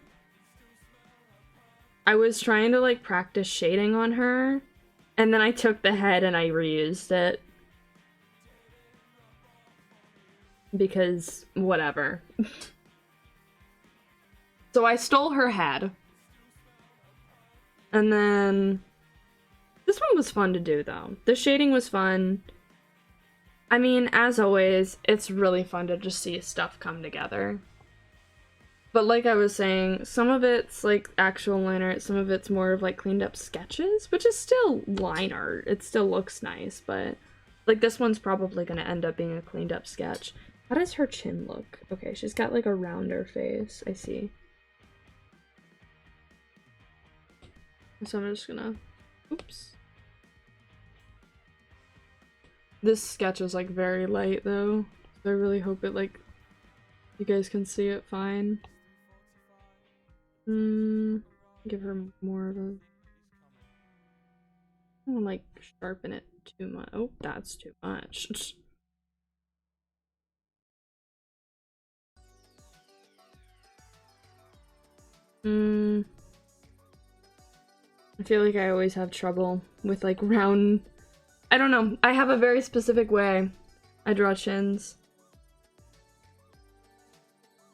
S1: I was trying to like practice shading on her, and then I took the head and I reused it. Because whatever. So I stole her head. And then this one was fun to do though. The shading was fun. I mean, as always, it's really fun to just see stuff come together. But like I was saying, some of it's like actual line art, some of it's more of like cleaned up sketches, which is still line art. It still looks nice, but like this one's probably gonna end up being a cleaned up sketch. How does her chin look? Okay, she's got like a rounder face. I see. So I'm just gonna... Oops. This sketch is like very light though. So I really hope it like... You guys can see it fine. Give her more of a... I don't like sharpen it too much. Oh, that's too much. I feel like I always have trouble with like round... I don't know. I have a very specific way I draw chins.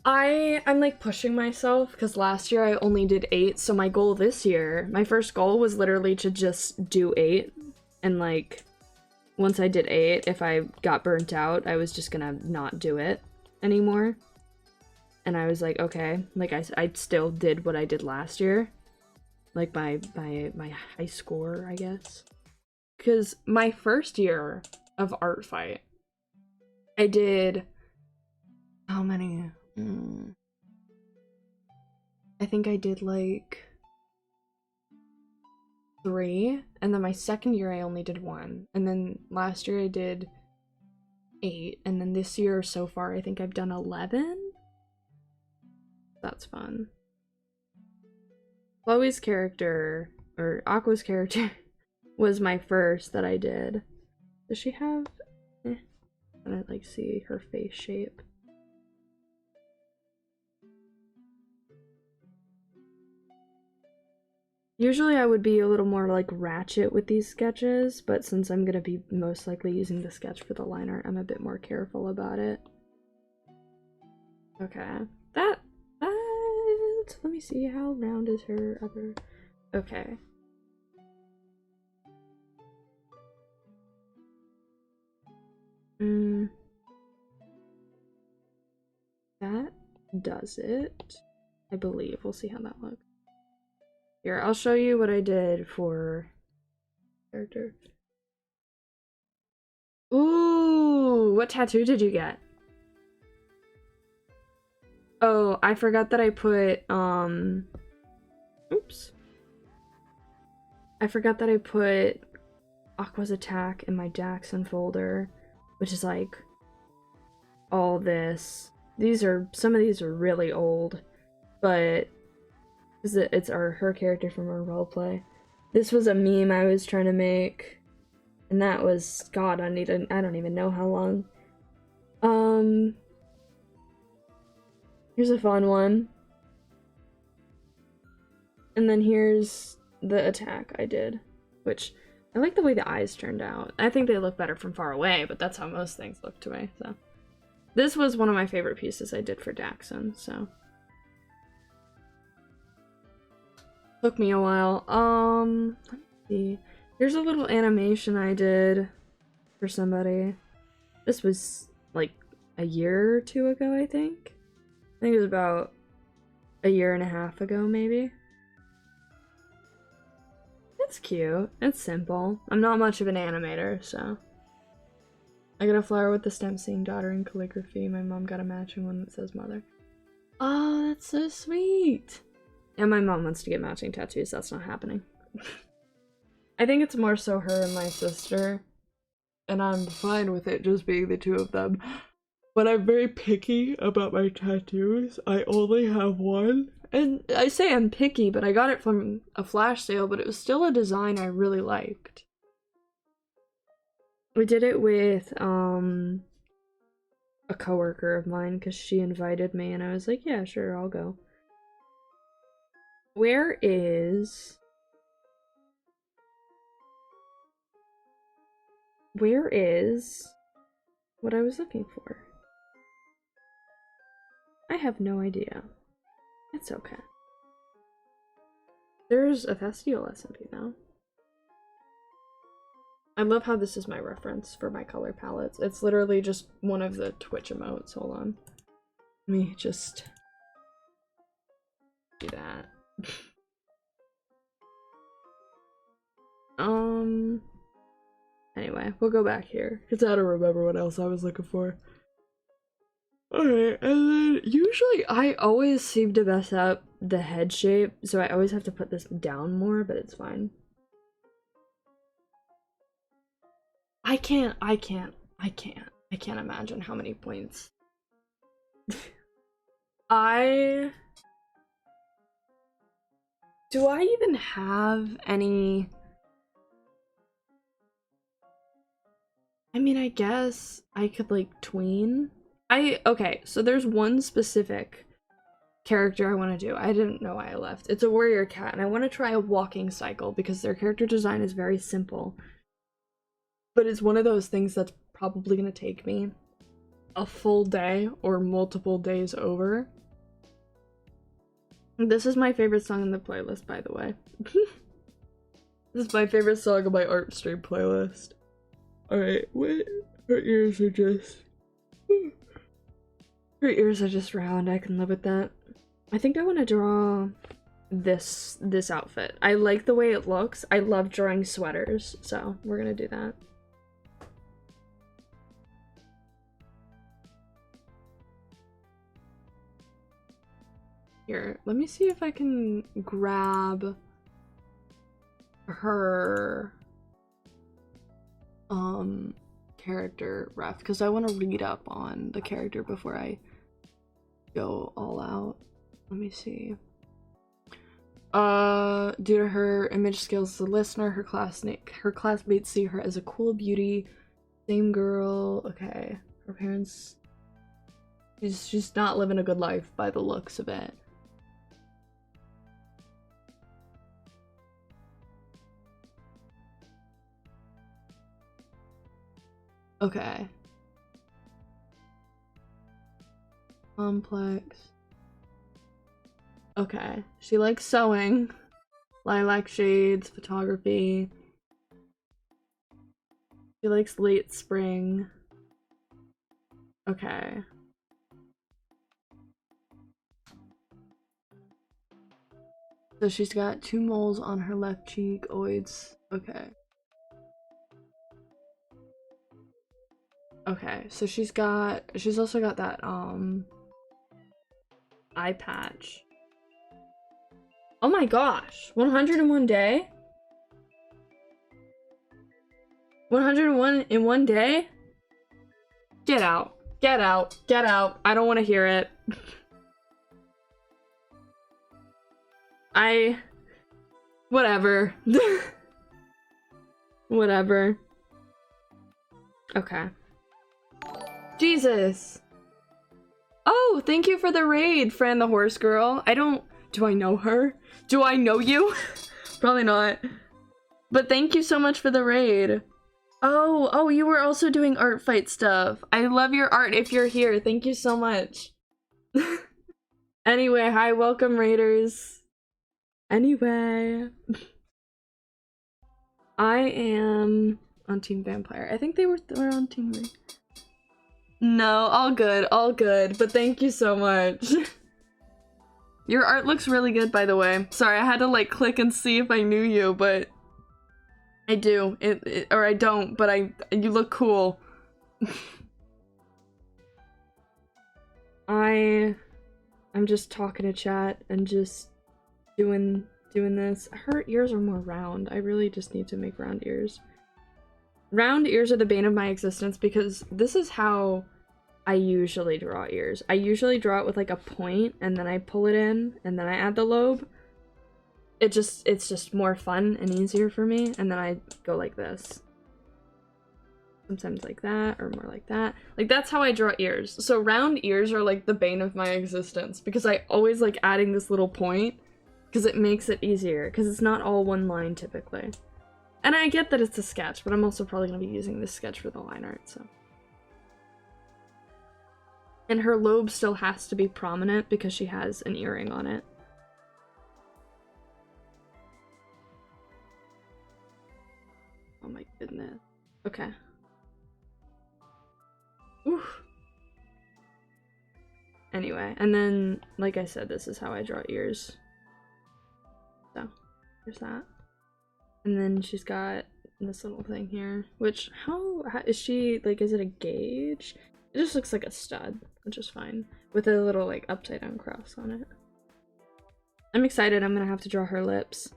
S1: I'm like pushing myself because last year I only did 8, so my goal this year, my first goal was literally to just do 8, and like once I did 8, if I got burnt out, I was just gonna not do it anymore. And I was like, okay, like I still did what I did last year, like my high score, I guess. Because my first year of Artfight, I did how many? I think I did like 3, and then my second year I only did 1, and then last year I did 8, and then this year so far I think I've done 11. That's fun. Chloe's character, or Aqua's character, was my first that I did. Does she have... I don't like see her face shape. Usually I would be a little more like ratchet with these sketches, but since I'm gonna be most likely using the sketch for the line art, I'm a bit more careful about it. Okay. That let me see, how round is her other... Okay. That does it, I believe. We'll see how that looks. Here, I'll show you what I did for character. Ooh, what tattoo did you get? Oh, I forgot that I put, oops. I forgot that I put Aqua's attack in my Jackson folder, which is like all this. Some of these are really old, but it's her character from our roleplay. This was a meme I was trying to make, and that was, God, I don't even know how long. Here's a fun one. And then here's the attack I did, which I like the way the eyes turned out. I think they look better from far away, but that's how most things look to me, so. This was one of my favorite pieces I did for Daxon, so. Took me a while. Let me see. Here's a little animation I did for somebody. This was like a year or two ago, I think. I think it was about a year and a half ago, maybe. It's cute. It's simple. I'm not much of an animator, so. I got a flower with the stem saying daughter in calligraphy. My mom got a matching one that says mother. Oh, that's so sweet. And my mom wants to get matching tattoos. That's not happening. I think it's more so her and my sister. And I'm fine with it just being the two of them. But I'm very picky about my tattoos. I only have one. And I say I'm picky, but I got it from a flash sale, but it was still a design I really liked. We did it with a coworker of mine because she invited me and I was like, yeah, sure, I'll go. Where is what I was looking for? I have no idea. It's okay. There's a Festival SMP now. I love how this is my reference for my color palettes. It's literally just one of the Twitch emotes. Hold on. Let me just do that. Anyway, we'll go back here because I don't remember what else I was looking for. Alright, and then usually I always seem to mess up the head shape, so I always have to put this down more, but it's fine. I can't imagine how many points. Do I even have any? I mean, I guess I could like tween. Okay, so there's one specific character I want to do. I didn't know why I left. It's a warrior cat, and I want to try a walking cycle because their character design is very simple. But it's one of those things that's probably going to take me a full day or multiple days over. This is my favorite song in the playlist, by the way. This is my favorite song on my art stream playlist. Alright, wait. Her ears are just... Her ears are just round. I can live with that. I think I want to draw this outfit. I like the way it looks. I love drawing sweaters, so we're gonna do that. Here, let me see if I can grab her character ref, because I want to read up on the character before I go all out. Let me see. Due to her image skills as a listener, her classmates see her as a cool beauty. Same girl. Okay. Her parents... She's not living a good life by the looks of it. Okay. Complex. Okay. She likes sewing, lilac shades, photography. She likes late spring. Okay. So she's got 2 moles on her left cheek, oids. Okay. Okay, so she's also got that, eye patch. Oh my gosh, 101 day? 101 in one day? Get out, get out, get out. I don't want to hear it. Whatever. Whatever. Okay. Jesus. Oh, thank you for the raid, Fran the Horse Girl. I don't Do I know her? Do I know you? Probably not. But thank you so much for the raid. Oh, you were also doing Artfight stuff. I love your art if you're here. Thank you so much. Anyway, hi, welcome raiders. Anyway. I am on Team Vampire. I think they were on Team Raid. No, all good, but thank you so much. Your art looks really good, by the way. Sorry, I had to like click and see if I knew you, but I do. Or I don't, but you look cool. I'm just talking to chat and just doing this. Her ears are more round. I really just need to make round ears. Round ears are the bane of my existence because this is how I usually draw ears. I usually draw it with like a point and then I pull it in and then I add the lobe. It's just more fun and easier for me, and then I go like this. Sometimes like that, or more like that. Like, that's how I draw ears. So round ears are like the bane of my existence, because I always like adding this little point, because it makes it easier, because it's not all one line typically. And I get that it's a sketch, but I'm also probably going to be using this sketch for the line art, so. And her lobe still has to be prominent because she has an earring on it. Oh my goodness. Okay. Oof. Anyway, and then, like I said, this is how I draw ears. So, there's that. And then she's got this little thing here, which, how is she, like, is it a gauge? It just looks like a stud, which is fine, with a little, like, upside down cross on it. I'm excited. I'm gonna have to draw her lips.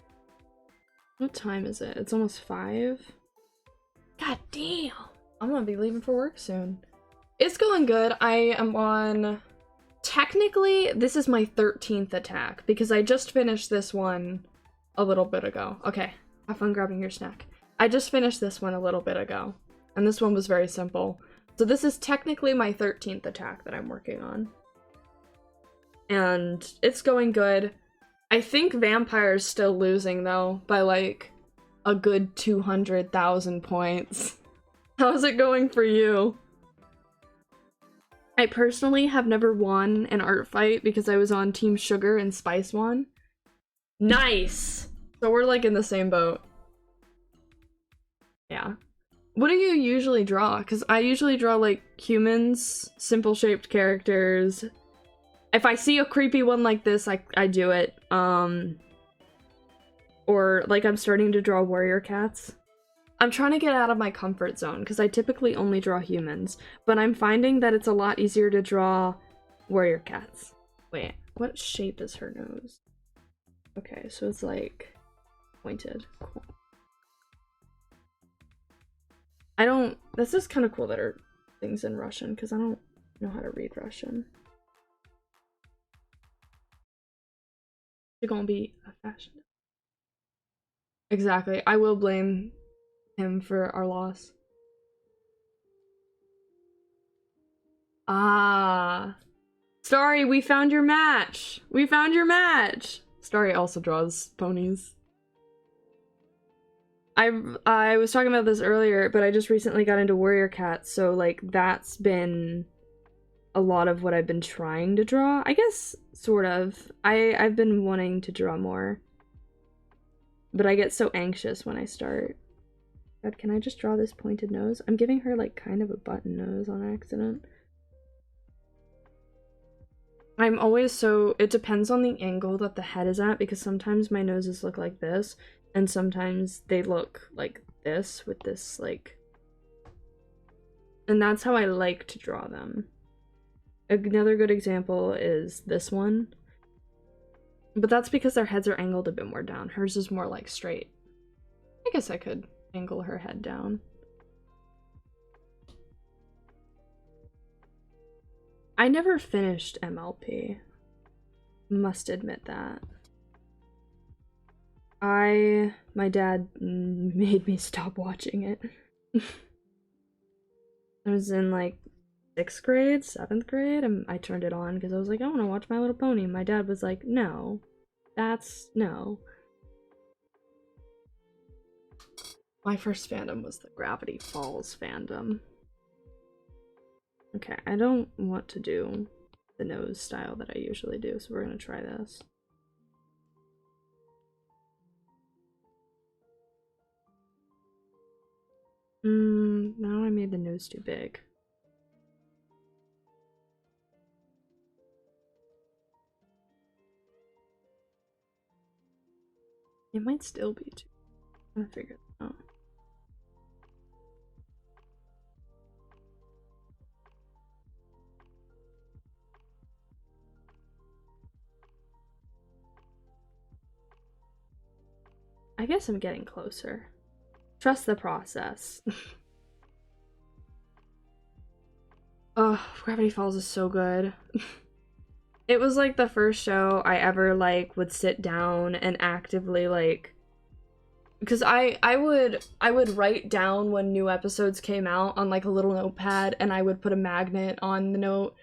S1: What time is it? It's almost 5. God damn! I'm gonna be leaving for work soon. It's going good. I am on... Technically, this is my 13th attack, because I just finished this one a little bit ago. Okay, have fun grabbing your snack. I just finished this one a little bit ago, and this one was very simple. So this is technically my 13th attack that I'm working on. And it's going good. I think Vampire's still losing, though, by, like, a good 200,000 points. How's it going for you? I personally have never won an art fight because I was on Team Sugar and Spice won. Nice! So we're, like, in the same boat. Yeah. What do you usually draw? Because I usually draw, like, humans, simple-shaped characters. If I see a creepy one like this, I do it. Or, like, I'm starting to draw warrior cats. I'm trying to get out of my comfort zone, because I typically only draw humans. But I'm finding that it's a lot easier to draw warrior cats. Wait, what shape is her nose? Okay, so it's, like, pointed. Cool. This is kind of cool that her thing's in Russian, because I don't know how to read Russian. You're gonna be a fashion. Exactly. I will blame him for our loss. Ah. Starry, we found your match! We found your match! Starry also draws ponies. I was talking about this earlier, but I just recently got into warrior cats, so, like, that's been a lot of what I've been trying to draw. I guess, sort of. I've been wanting to draw more. But I get so anxious when I start. God, can I just draw this pointed nose? I'm giving her, like, kind of a button nose on accident. I'm always so... It depends on the angle that the head is at, because sometimes my noses look like this, and sometimes they look like this, with this, like... And that's how I like to draw them. Another good example is this one. But that's because their heads are angled a bit more down. Hers is more, like, straight. I guess I could angle her head down. I never finished MLP. Must admit that. My dad made me stop watching it. I was in, like, 6th grade, 7th grade, and I turned it on because I was like, I want to watch My Little Pony. My dad was like, no, no. My first fandom was the Gravity Falls fandom. Okay, I don't want to do the nose style that I usually do, so we're gonna try this. Now I made the nose too big. It might still be too. I'm gonna figure it out. I guess I'm getting closer. Trust the process. Oh, Gravity Falls is so good. It was like the first show I ever like would sit down and actively like, because I would write down when new episodes came out on like a little notepad, and I would put a magnet on the note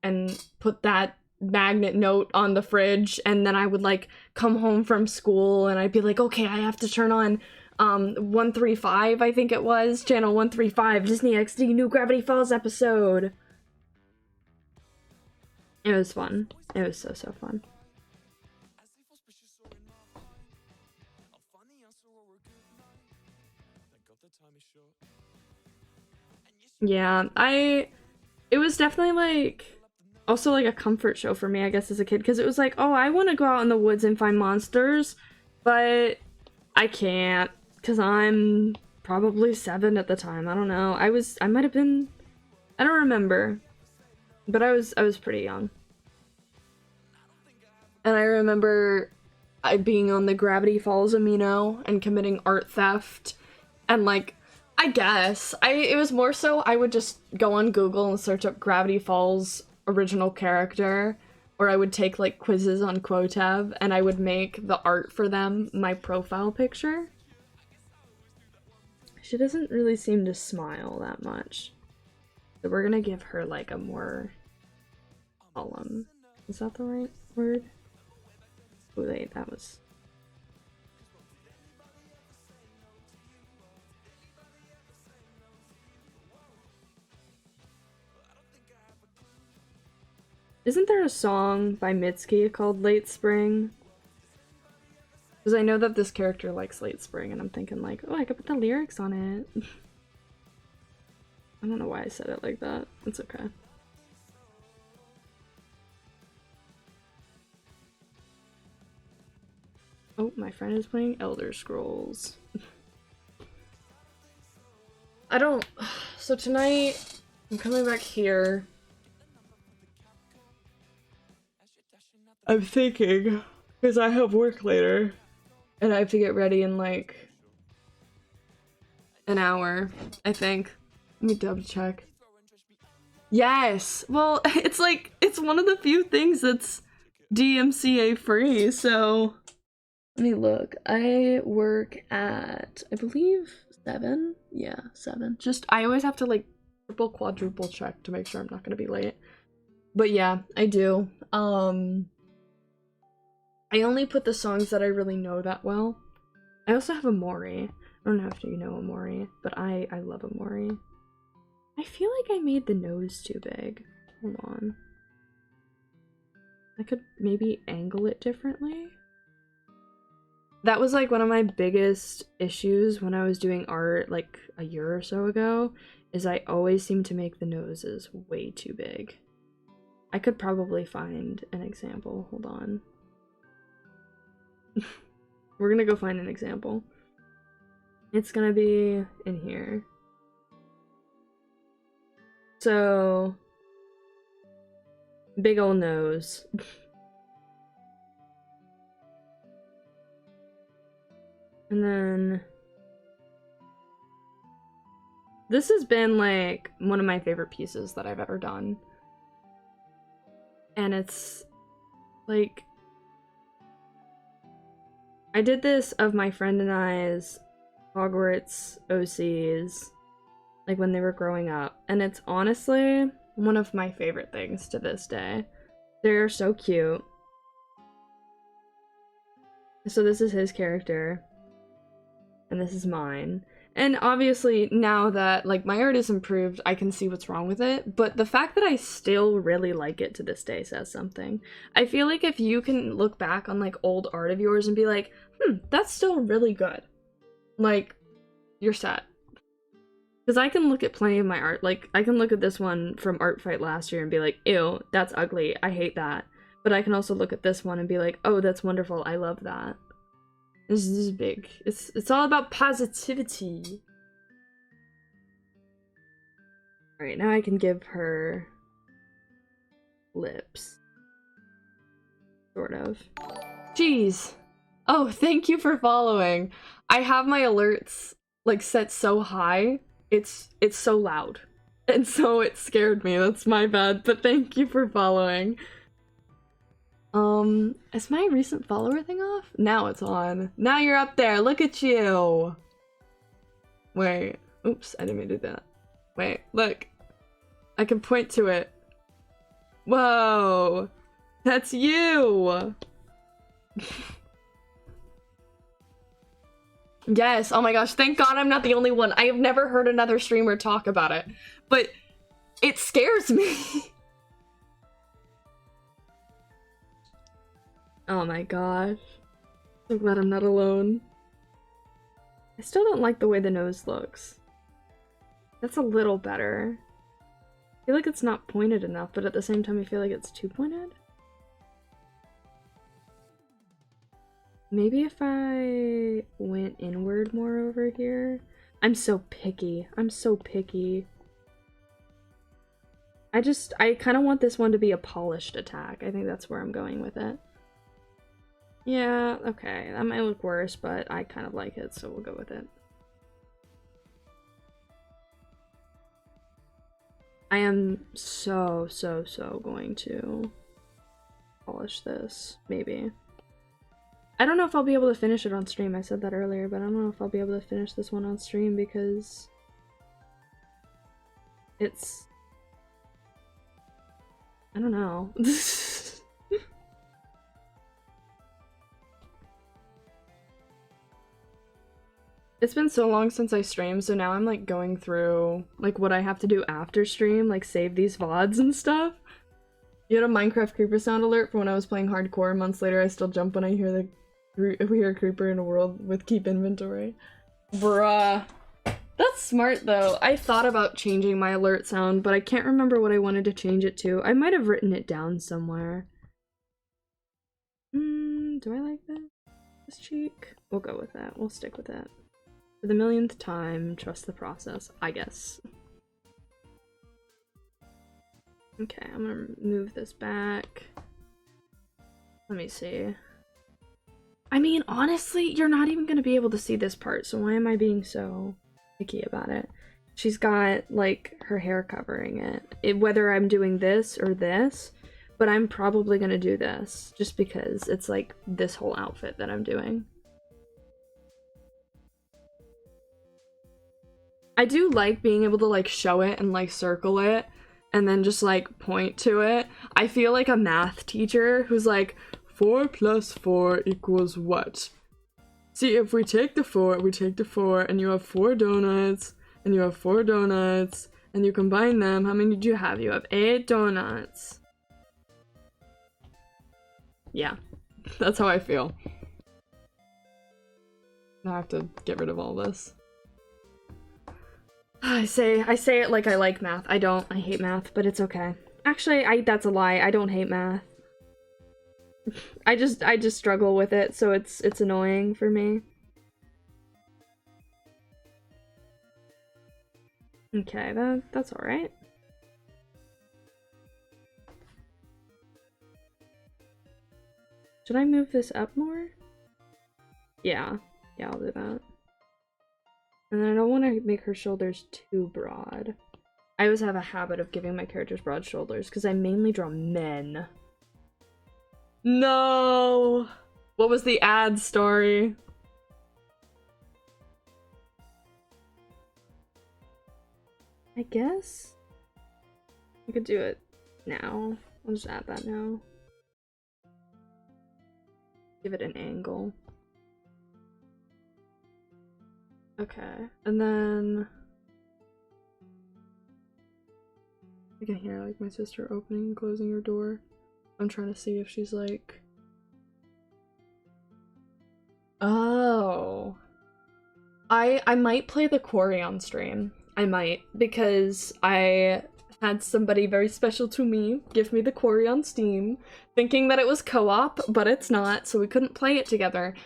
S1: and put that magnet note on the fridge, and then I would like come home from school and I'd be like, okay, I have to turn on 135, I think it was, channel 135, Disney XD new Gravity Falls episode. It was fun. It was so fun. Yeah, it was definitely like also like a comfort show for me, I guess, as a kid, because it was like, oh, I want to go out in the woods and find monsters, but I can't because I'm probably 7 at the time. I don't know. I might have been, I don't remember, but I was pretty young. And I remember I being on the Gravity Falls amino and committing art theft, and like, I guess it was more so I would just go on Google and search up Gravity Falls original character, or I would take like quizzes on Quotab and I would make the art for them my profile picture. She doesn't really seem to smile that much, so we're gonna give her like a more solemn, is that the right word? Oh wait, that was... Isn't there a song by Mitski called Late Spring? Because I know that this character likes Late Spring, and I'm thinking like, oh, I could put the lyrics on it. I don't know why I said it like that. It's okay. Oh, my friend is playing Elder Scrolls. I don't... So tonight, I'm coming back here. I'm thinking, because I have work later, and I have to get ready in like an hour, I think. Let me double check. Yes! Well, it's like, it's one of the few things that's DMCA free, so... Let me look. I work at, I believe, 7? Yeah, 7. Just, I always have to like triple, quadruple check to make sure I'm not gonna be late. But yeah, I do. I only put the songs that I really know that well. I also have Amori. I don't know if you know Amori, but I love Amori. I feel like I made the nose too big. Hold on. I could maybe angle it differently. That was like one of my biggest issues when I was doing art like a year or so ago, is I always seem to make the noses way too big. I could probably find an example. Hold on. We're gonna go find an example. It's gonna be in here. So, big ol' nose. And then this has been like one of my favorite pieces that I've ever done. And it's like, I did this of my friend and I's Hogwarts OCs, like when they were growing up, and it's honestly one of my favorite things to this day. They're so cute. So this is his character. And this is mine. And obviously, now that, like, my art is improved, I can see what's wrong with it, but the fact that I still really like it to this day says something. I feel like if you can look back on, like, old art of yours and be like, that's still really good. Like, you're set. Because I can look at plenty of my art, like, I can look at this one from Artfight last year and be like, ew, that's ugly, I hate that. But I can also look at this one and be like, oh, that's wonderful, I love that. This is big. It's all about positivity. Alright, now I can give her lips. Sort of. Jeez. Oh, thank you for following. I have my alerts like set so high. It's so loud. And so it scared me. That's my bad, but thank you for following. Is my recent follower thing off? Now it's on. Now you're up there. Look at you. Wait. Oops, I didn't mean to do that. Wait, look. I can point to it. Whoa. That's you. Yes. Oh my gosh. Thank God I'm not the only one. I have never heard another streamer talk about it, but it scares me. Oh my gosh. So glad I'm not alone. I still don't like the way the nose looks. That's a little better. I feel like it's not pointed enough, but at the same time I feel like it's too pointed. Maybe if I went inward more over here. I'm so picky. I'm so picky. I kind of want this one to be a polished attack. I think that's where I'm going with it. Yeah, okay, that might look worse, but I kind of like it, so we'll go with it. I am so going to polish this, maybe. I don't know if I'll be able to finish it on stream. I said that earlier, but I don't know if I'll be able to finish this one on stream because it's... I don't know. It's been so long since I streamed, so now I'm like going through like what I have to do after stream, like save these VODs and stuff. You had a Minecraft creeper sound alert for when I was playing hardcore. Months later, I still jump when I hear a creeper in a world with keep inventory. Bruh. That's smart though. I thought about changing my alert sound, but I can't remember what I wanted to change it to. I might have written it down somewhere. Do I like that? This cheek? We'll go with that. We'll stick with that. For the millionth time, trust the process, I guess. Okay, I'm gonna move this back. Let me see. I mean, honestly, you're not even gonna be able to see this part, so why am I being so picky about it? She's got, like, her hair covering it. Whether I'm doing this or this, but I'm probably gonna do this, just because it's, like, this whole outfit that I'm doing. I do like being able to like show it and like circle it and then just like point to it. I feel like a math teacher who's like 4 plus 4 equals what? See, if we take the 4 and you have 4 donuts and you have 4 donuts and you combine them, how many do you have? You have 8 donuts. Yeah, that's how I feel. I have to get rid of all this. I say it like I like math. I don't. I hate math, but it's okay. Actually, that's a lie. I don't hate math. I just struggle with it, so it's annoying for me. Okay, that's all right. Should I move this up more? Yeah, I'll do that. And then I don't want to make her shoulders too broad. I always have a habit of giving my characters broad shoulders because I mainly draw men. No! What was the ad story? I guess I could do it now. I'll just add that now. Give it an angle. Okay, and then I can hear like my sister opening and closing her door. I'm trying to see if she's like, oh, I might play the quarry on stream. I might, because I had somebody very special to me give me the quarry on Steam, thinking that it was co-op, but it's not, so we couldn't play it together.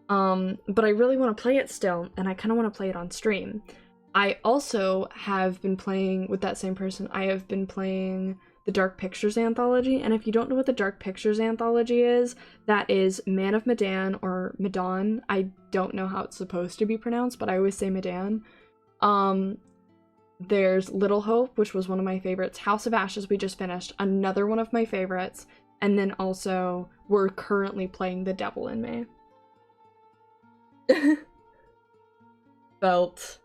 S1: But I really want to play it still, and I kind of want to play it on stream. I also have been playing, with that same person, I have been playing the Dark Pictures anthology, and if you don't know what the Dark Pictures anthology is, that is Man of Medan, or Medan. I don't know how it's supposed to be pronounced, but I always say Medan. There's Little Hope, which was one of my favorites. House of Ashes we just finished, another one of my favorites. And then also, we're currently playing The Devil in Me. Felt.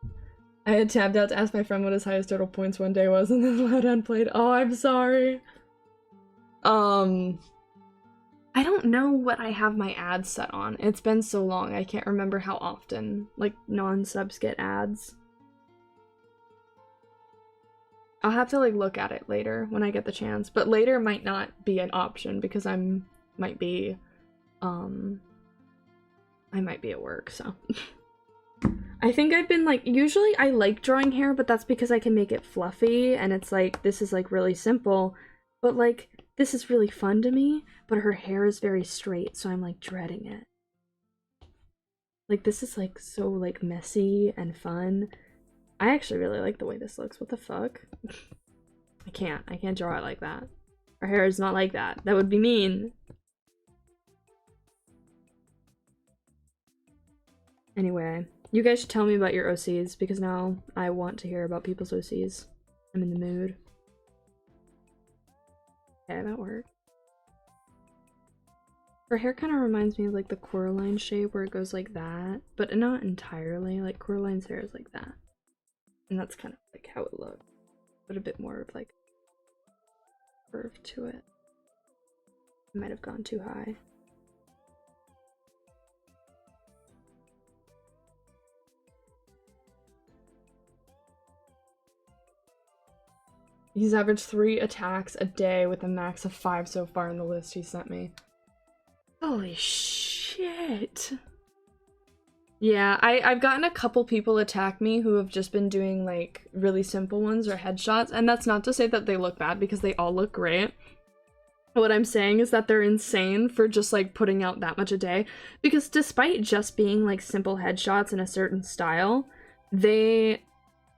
S1: I had tabbed out to ask my friend what his highest total points one day was, and then Loud Unplayed. Oh, I'm sorry. I don't know what I have my ads set on. It's been so long, I can't remember how often, like, non-subs get ads. I'll have to, like, look at it later when I get the chance, but later might not be an option because I might be at work, so. I think I've been, like, usually I like drawing hair, but that's because I can make it fluffy, and it's like, this is, like, really simple, but, like, this is really fun to me, but her hair is very straight, so I'm, like, dreading it. Like, this is, like, so, like, messy and fun. I actually really like the way this looks. What the fuck? I can't draw it like that. Her hair is not like that. That would be mean. Anyway, you guys should tell me about your OCs, because now I want to hear about people's OCs. I'm in the mood. Okay, that worked. Her hair kind of reminds me of like the Coraline shape where it goes like that, but not entirely. Like Coraline's hair is like that. And that's kind of like how it looked, but a bit more of like curve to it. I might have gone too high. He's averaged 3 attacks a day with a max of 5 so far in the list he sent me. Holy shit. Yeah, I've gotten a couple people attack me who have just been doing, like, really simple ones or headshots, and that's not to say that they look bad, because they all look great. What I'm saying is that they're insane for just, like, putting out that much a day, because despite just being, like, simple headshots in a certain style, they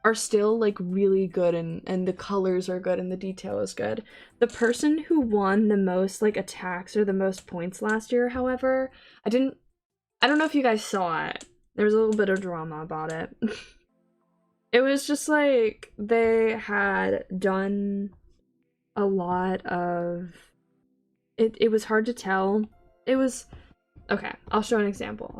S1: are still, like, really good, and the colors are good, and the detail is good. The person who won the most, like, attacks or the most points last year, however, I don't know if you guys saw it. There was a little bit of drama about it. It was just like they had done a lot of it was hard to tell. It was okay, I'll show an example.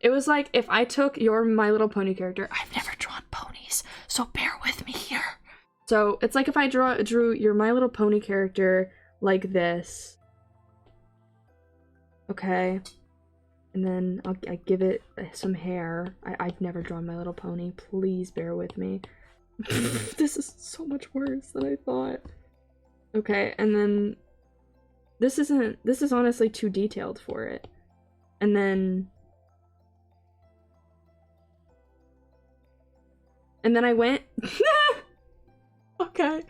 S1: It was like if I took your My Little Pony character. I've never drawn ponies, so bear with me here. So it's like if I drew your My Little Pony character like this. Okay. And then I give it some hair. I've never drawn My Little Pony. Please bear with me. This is so much worse than I thought. Okay, and then this is honestly too detailed for it. And then I went okay.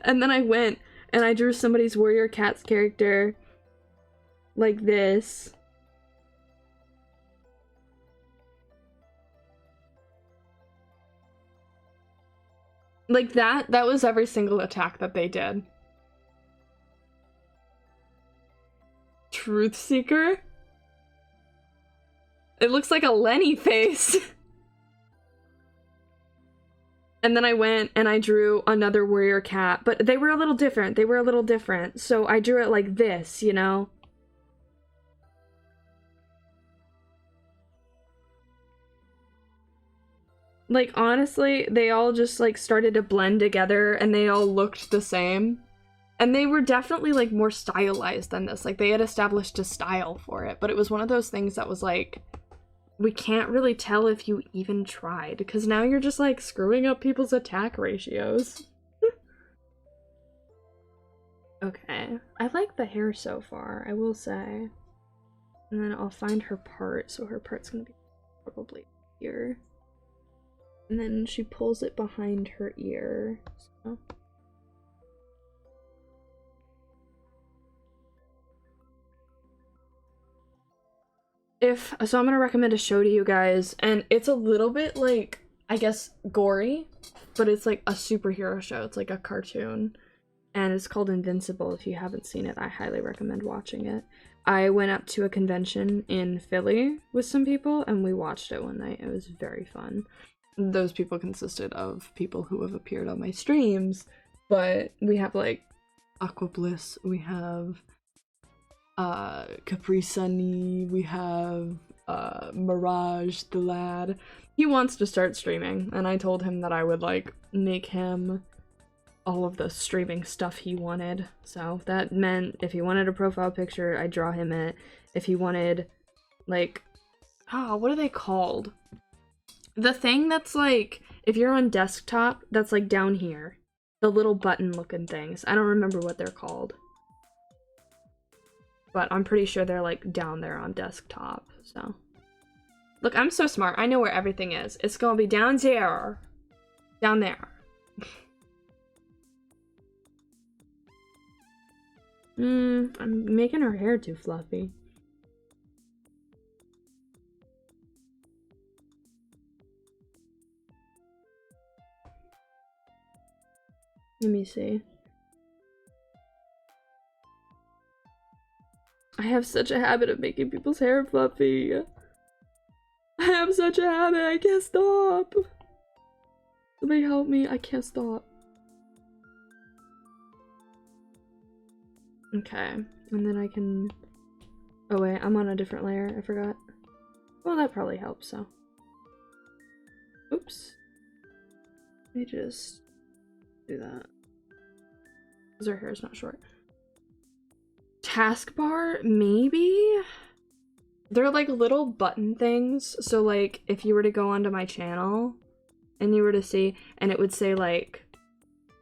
S1: And then I went and I drew somebody's Warrior Cat's character like this. Like that was every single attack that they did. Truth Seeker? It looks like a Lenny face. And then I went and I drew another Warrior Cat, but they were a little different. So I drew it like this, you know? Like, honestly, they all just, like, started to blend together, and they all looked the same. And they were definitely, like, more stylized than this. Like, they had established a style for it, but it was one of those things that was, like, we can't really tell if you even tried, because now you're just like screwing up people's attack ratios. Okay, I like the hair so far, I will say. And then I'll find her part, so her part's gonna be probably here. And then she pulls it behind her ear, so. So I'm gonna recommend a show to you guys, and it's a little bit like, I guess, gory, but it's like a superhero show. It's like a cartoon, and it's called Invincible. If you haven't seen it, I highly recommend watching it. I went up to a convention in Philly with some people, and we watched it one night. It was very fun. Those people consisted of people who have appeared on my streams, but we have like Aqua Bliss, we have Capri Sunny, we have Mirage the lad. He wants to start streaming, and I told him that I would like make him all of the streaming stuff he wanted. So that meant if he wanted a profile picture, I'd draw him it. If he wanted like, what are they called? The thing that's like, if you're on desktop, that's like down here. The little button looking things. I don't remember what they're called. But I'm pretty sure they're like down there on desktop, so. Look, I'm so smart. I know where everything is. It's gonna be down there. Down there. I'm making her hair too fluffy. Let me see. I have such a habit of making people's hair fluffy. I have such a habit, I can't stop. Somebody help me, I can't stop. Okay, and then I can... Oh wait, I'm on a different layer, I forgot. Well, that probably helps, so. Oops. Let me just do that. Because her hair's not short. Taskbar, maybe? They're like little button things, so like if you were to go onto my channel and you were to see, and it would say like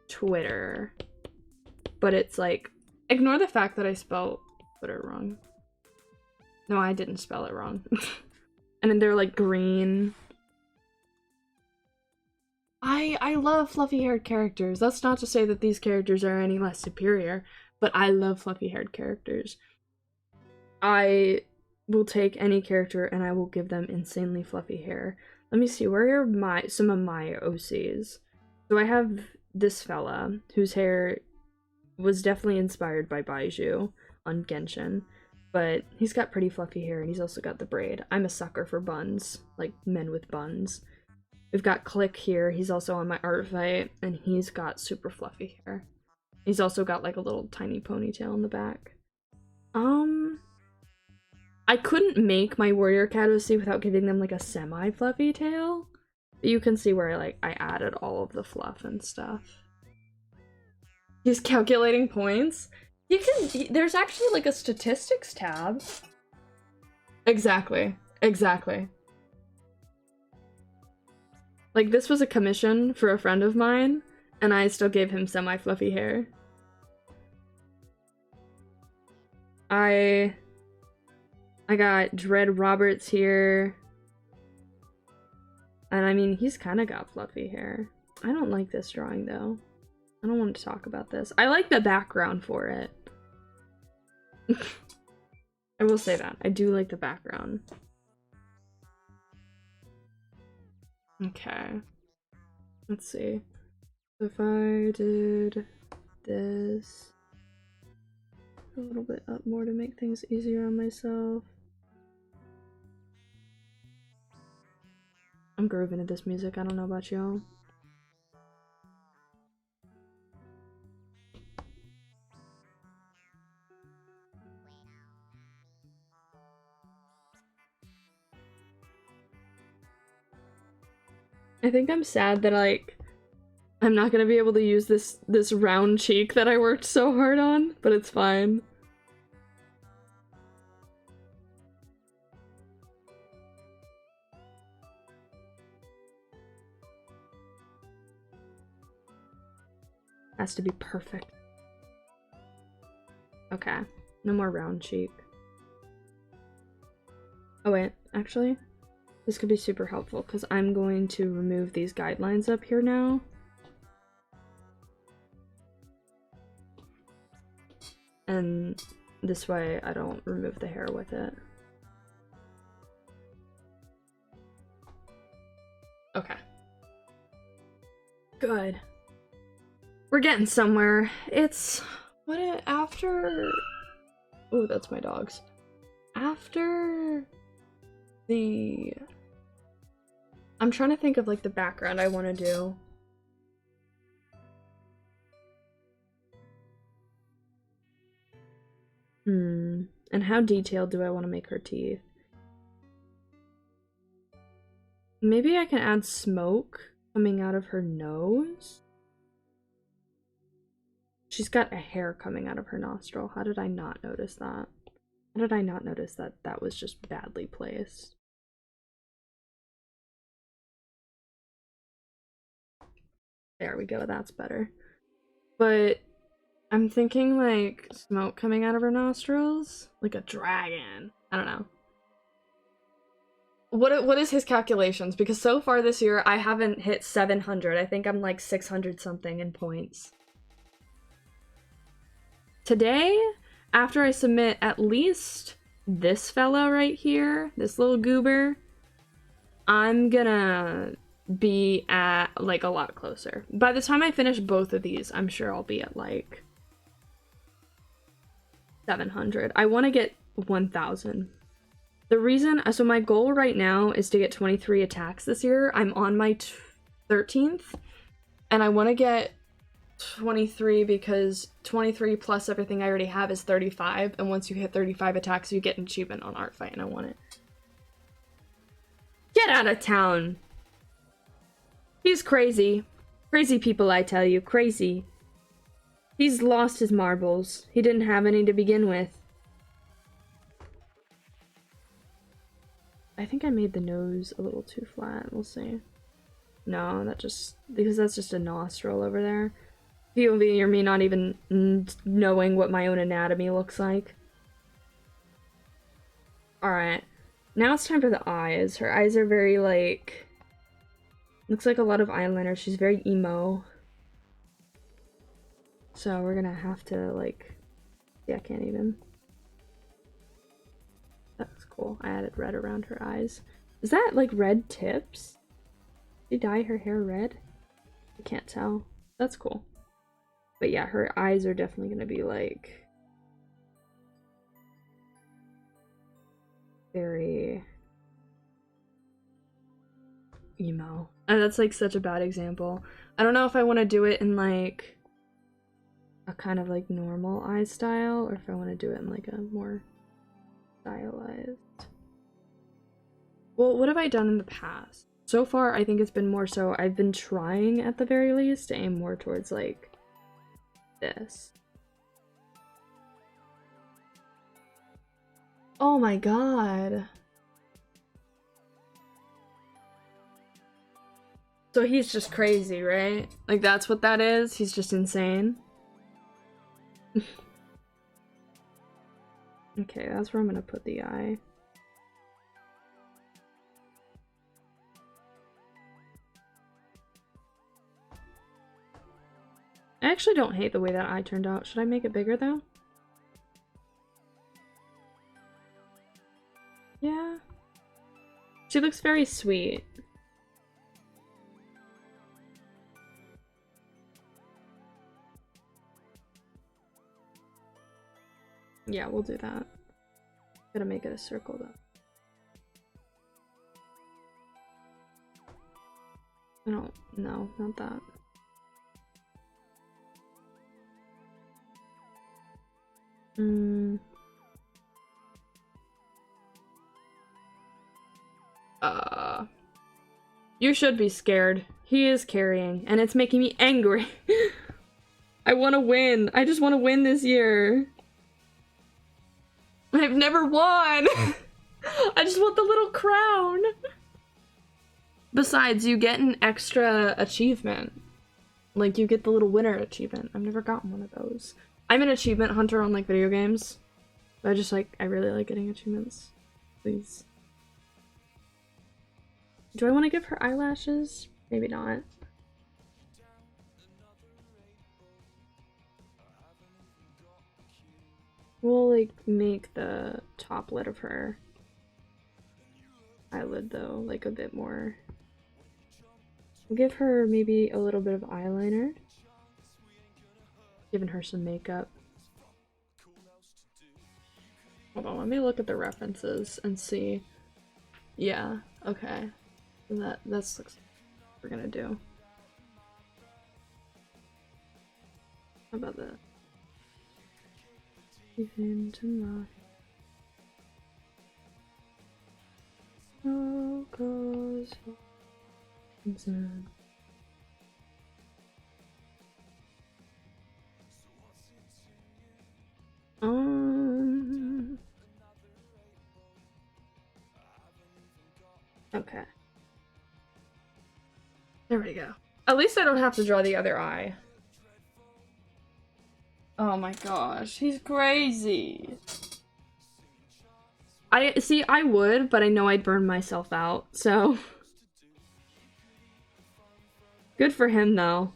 S1: Twitter, but it's like, ignore the fact that I spelled Twitter wrong. No, I didn't spell it wrong. And then they're like green. I love fluffy haired characters. That's not to say that these characters are any less superior, but I love fluffy haired characters. I will take any character and I will give them insanely fluffy hair. Let me see, where are some of my OCs? So I have this fella whose hair was definitely inspired by Baiju on Genshin, but he's got pretty fluffy hair and he's also got the braid. I'm a sucker for buns, like men with buns. We've got Click here, he's also on my Artfight, and he's got super fluffy hair. He's also got like a little tiny ponytail in the back. I couldn't make my warrior cat OC without giving them like a semi-fluffy tail. But you can see where I added all of the fluff and stuff. He's calculating points. There's actually like a statistics tab. Exactly. Like, this was a commission for a friend of mine, and I still gave him semi-fluffy hair. I got Dread Roberts here. And I mean, he's kind of got fluffy hair. I don't like this drawing, though. I don't want to talk about this. I like the background for it. I will say that. I do like the background. Okay. Let's see. If I did this a little bit up more to make things easier on myself. I'm grooving to this music. I don't know about y'all. I think I'm sad that I'm not gonna be able to use this round cheek that I worked so hard on, but it's fine. Has to be perfect. Okay. No more round cheek. Oh wait, actually, this could be super helpful because I'm going to remove these guidelines up here now. And this way I don't remove the hair with it. Okay. Good. We're getting somewhere. It's after. Oh, that's my dogs. After I'm trying to think of like the background I want to do. And how detailed do I want to make her teeth? Maybe I can add smoke coming out of her nose? She's got a hair coming out of her nostril. How did I not notice that? How did I not notice that that was just badly placed? There we go, that's better. But I'm thinking like smoke coming out of her nostrils? Like a dragon. I don't know. What is his calculations? Because so far this year I haven't hit 700. I think I'm like 600 something in points. Today, after I submit at least this fellow right here, this little goober, I'm gonna be at like a lot closer. By the time I finish both of these, I'm sure I'll be at like 700. I want to get 1,000. The reason, so my goal right now is to get 23 attacks this year. I'm on my 13th, and I want to get 23 because 23 plus everything I already have is 35, and once you hit 35 attacks, you get an achievement on Artfight, and I want it. Get out of town! He's crazy. Crazy people, I tell you. Crazy. He's lost his marbles. He didn't have any to begin with. I think I made the nose a little too flat. We'll see. No, because that's just a nostril over there. POV or me not even knowing what my own anatomy looks like. Alright. Now it's time for the eyes. Her eyes are very, like... looks like a lot of eyeliner. She's very emo. So we're gonna have to, like... yeah, I can't even. That's cool. I added red around her eyes. Is that, like, red tips? Did she dye her hair red? I can't tell. That's cool. But yeah, her eyes are definitely gonna be, like... very... emo. And that's, like, such a bad example. I don't know if I want to do it in, like... a kind of, like, normal eye style, or if I want to do it in, like, a more... stylized. Well, what have I done in the past? So far, I think it's been more so I've been trying, at the very least, to aim more towards, like, this. Oh my god. So he's just crazy, right? Like, that's what that is? He's just insane? Okay, that's where I'm gonna put the eye. I actually don't hate the way that eye turned out. Should I make it bigger, though? Yeah. She looks very sweet. Yeah, we'll do that. Gotta make it a circle, though. No, not that. You should be scared. He is carrying, and it's making me angry. I want to win. I just want to win this year. I've never won! I just want the little crown! Besides, you get an extra achievement. Like, you get the little winner achievement. I've never gotten one of those. I'm an achievement hunter on, like, video games. But I really like getting achievements. Please. Do I want to give her eyelashes? Maybe not. We'll, like, make the top lid of her eyelid, though, like, a bit more. We'll give her maybe a little bit of eyeliner. Giving her some makeup. Hold on, let me look at the references and see. Yeah, okay. That's looks like we're gonna do. How about that? Even tomorrow. No cause for concern. Okay. There we go. At least I don't have to draw the other eye. Oh my gosh, he's crazy. I would, but I know I'd burn myself out, so. Good for him, though.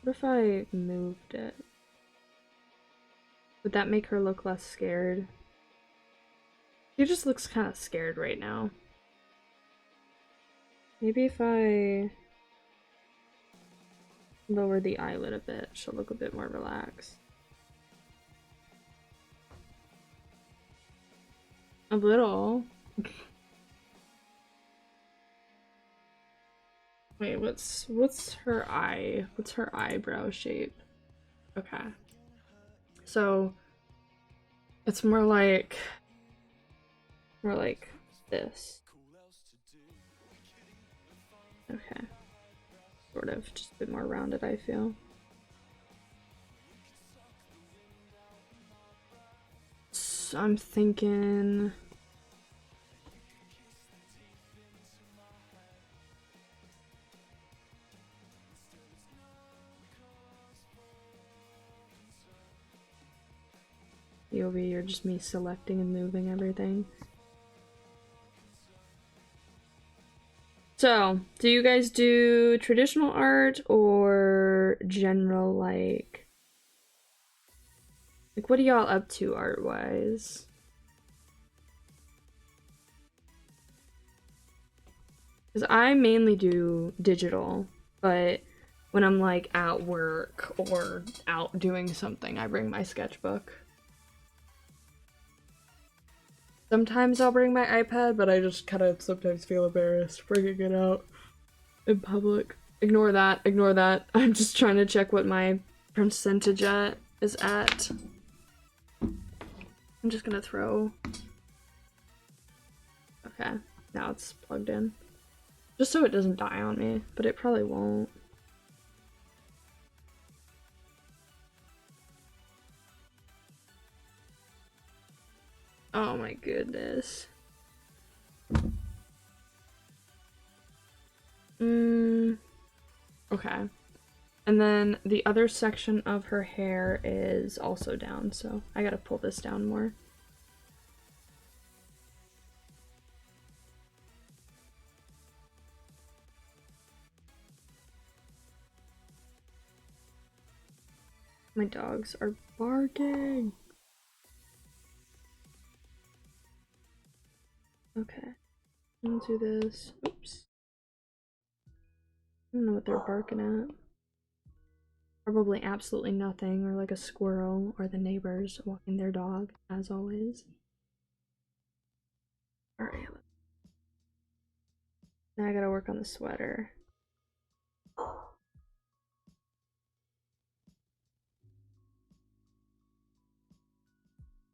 S1: What if I moved it? Would that make her look less scared? She just looks kind of scared right now. Maybe if I lower the eyelid a bit, she'll look a bit more relaxed. A little. Wait, what's her eye? What's her eyebrow shape? Okay. So it's more like this. Okay. Sort of, just a bit more rounded, I feel. So I'm thinking over here, just me selecting and moving everything. So, do you guys do traditional art or general, like what are y'all up to art-wise? Because I mainly do digital, but when I'm like at work or out doing something, I bring my sketchbook. Sometimes I'll bring my iPad, but I just kind of sometimes feel embarrassed bringing it out in public. Ignore that, ignore that. I'm just trying to check what my percentage is at. I'm just gonna throw... Okay, now it's plugged in. Just so it doesn't die on me, but it probably won't. Oh my goodness. Okay. And then the other section of her hair is also down, so I gotta pull this down more. My dogs are barking. Okay. I'll do this. Oops. I don't know what they're barking at. Probably absolutely nothing, or like a squirrel, or the neighbors walking their dog, as always. Alright. Now I gotta work on the sweater.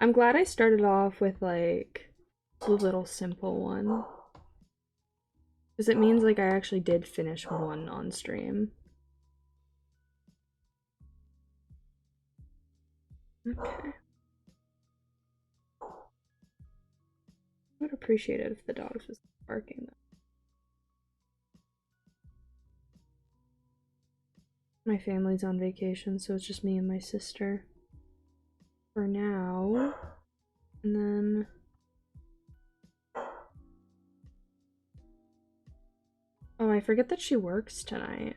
S1: I'm glad I started off with like a little simple one. Because it means like I actually did finish one on stream. Okay. I would appreciate it if the dogs was barking though. My family's on vacation, so it's just me and my sister for now. And then oh, I forget that she works tonight.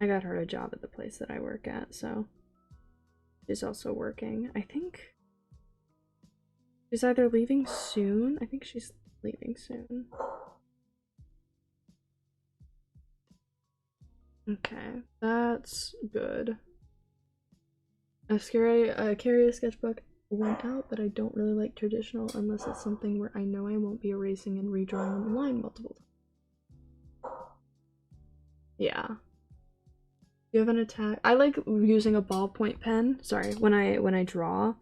S1: I got her a job at the place that I work at, so she's also working. I think she's either leaving soon. I think she's leaving soon. Okay, that's good. Carry a sketchbook went out, but I don't really like traditional unless it's something where I know I won't be erasing and redrawing on the line multiple times. Yeah. Do you have an attack? I like using a ballpoint pen, sorry, when I draw,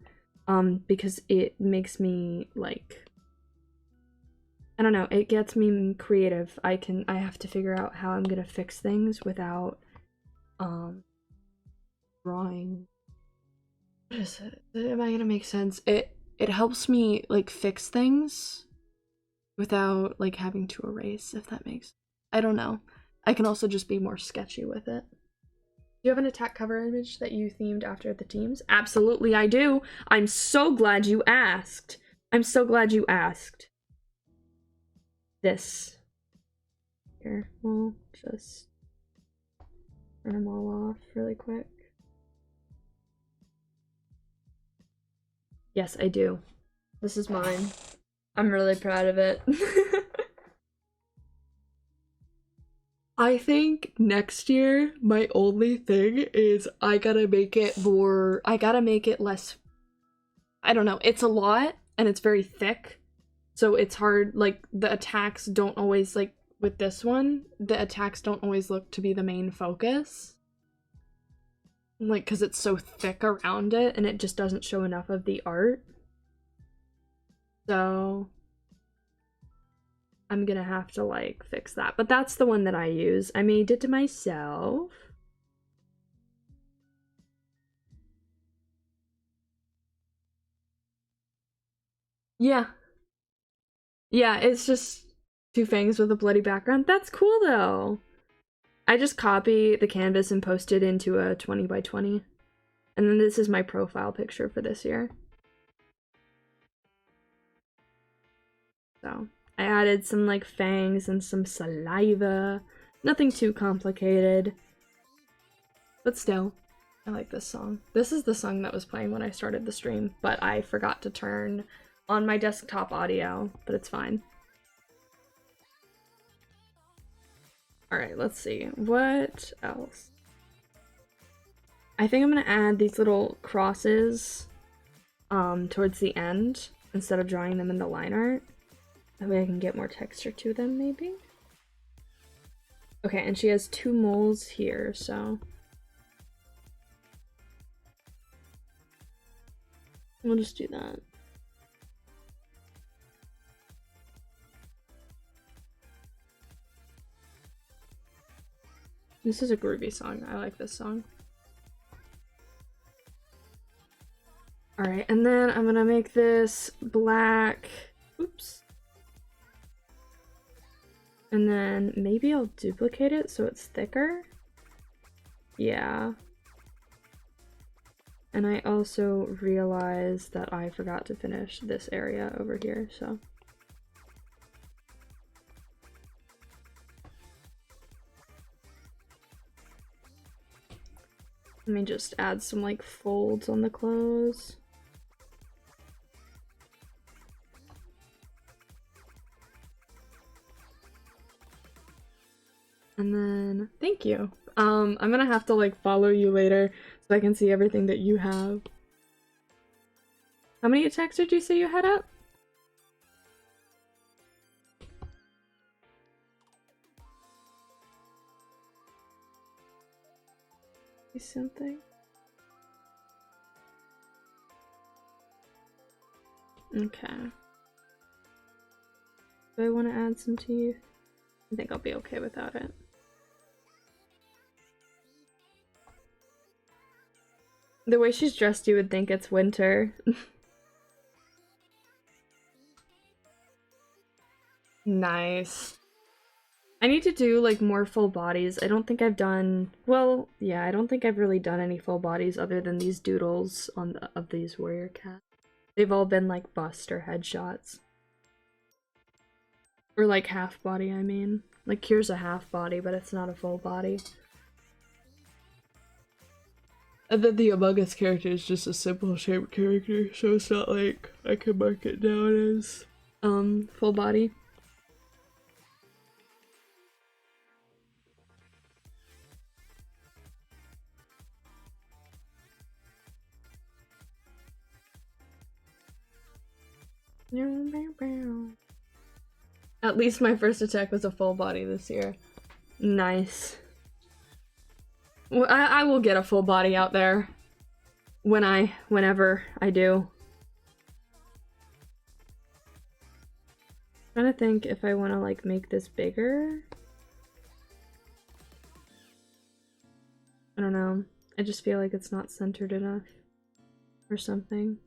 S1: because it makes me like, I don't know, it gets me creative. I have to figure out how I'm gonna fix things without drawing. What is it? Am I gonna make sense? It helps me like fix things without like having to erase, if that makes, I don't know. I can also just be more sketchy with it. Do you have an attack cover image that you themed after the teams? Absolutely, I do. I'm so glad you asked. I'm so glad you asked. This. Here, we'll just turn them all off really quick. Yes, I do. This is mine. I'm really proud of it. I think next year, my only thing is I gotta make it less, I don't know, it's a lot, and it's very thick, so it's hard, like, the attacks don't always, like, with this one, the attacks don't always look to be the main focus. Like, because it's so thick around it, and it just doesn't show enough of the art. So I'm gonna have to, like, fix that. But that's the one that I use. I made it myself. Yeah. Yeah, it's just two fangs with a bloody background. That's cool, though. I just copy the canvas and post it into a 20 by 20. And then this is my profile picture for this year. So I added some like fangs and some saliva. Nothing too complicated. But still, I like this song. This is the song that was playing when I started the stream, but I forgot to turn on my desktop audio, but it's fine. Alright, let's see. What else? I think I'm gonna add these little crosses towards the end instead of drawing them in the line art. That way I can get more texture to them, maybe? Okay, and she has two moles here, so we'll just do that. This is a groovy song. I like this song. Alright, and then I'm gonna make this black. Oops. And then maybe I'll duplicate it so it's thicker. Yeah. And I also realized that I forgot to finish this area over here, so. Let me just add some like folds on the clothes. And then, thank you. I'm gonna have to like follow you later so I can see everything that you have. How many attacks did you say you had up? Something. Okay. Do I want to add some teeth? I think I'll be okay without it. The way she's dressed, you would think it's winter. Nice. I need to do like more full bodies. I don't think I've done, well, yeah, I don't think I've really done any full bodies other than these doodles on of these warrior cats. They've all been like bust or headshots. Or like half body, I mean. Like here's a half body, but it's not a full body. And then the Among Us character is just a simple shaped character, so it's not like I can mark it down as full body. At least my first attack was a full body this year. Nice. Well, I will get a full body out there whenever I do. I'm trying to think if I want to like make this bigger. I don't know. I just feel like it's not centered enough or something.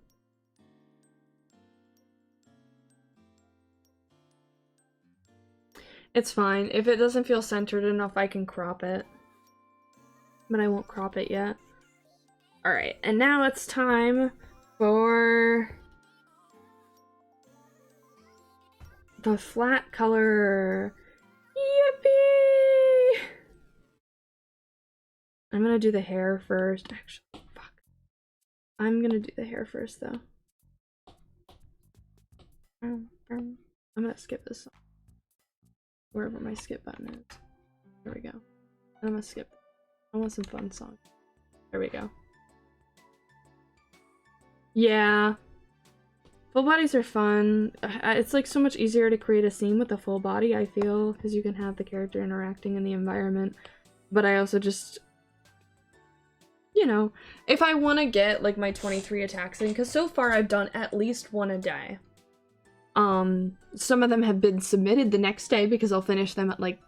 S1: It's fine. If it doesn't feel centered enough, I can crop it. But I won't crop it yet. Alright, and now it's time for the flat color. Yippee! I'm gonna do the hair first. Actually, fuck. I'm gonna do the hair first, though. I'm gonna skip this song. Wherever my skip button is. There we go. I'm gonna skip. I want some fun songs. There we go. Yeah. Full bodies are fun. It's like so much easier to create a scene with a full body, I feel, because you can have the character interacting in the environment. But I also just, you know, if I want to get like my 23 attacks in, because so far I've done at least one a day. Some of them have been submitted the next day because I'll finish them at like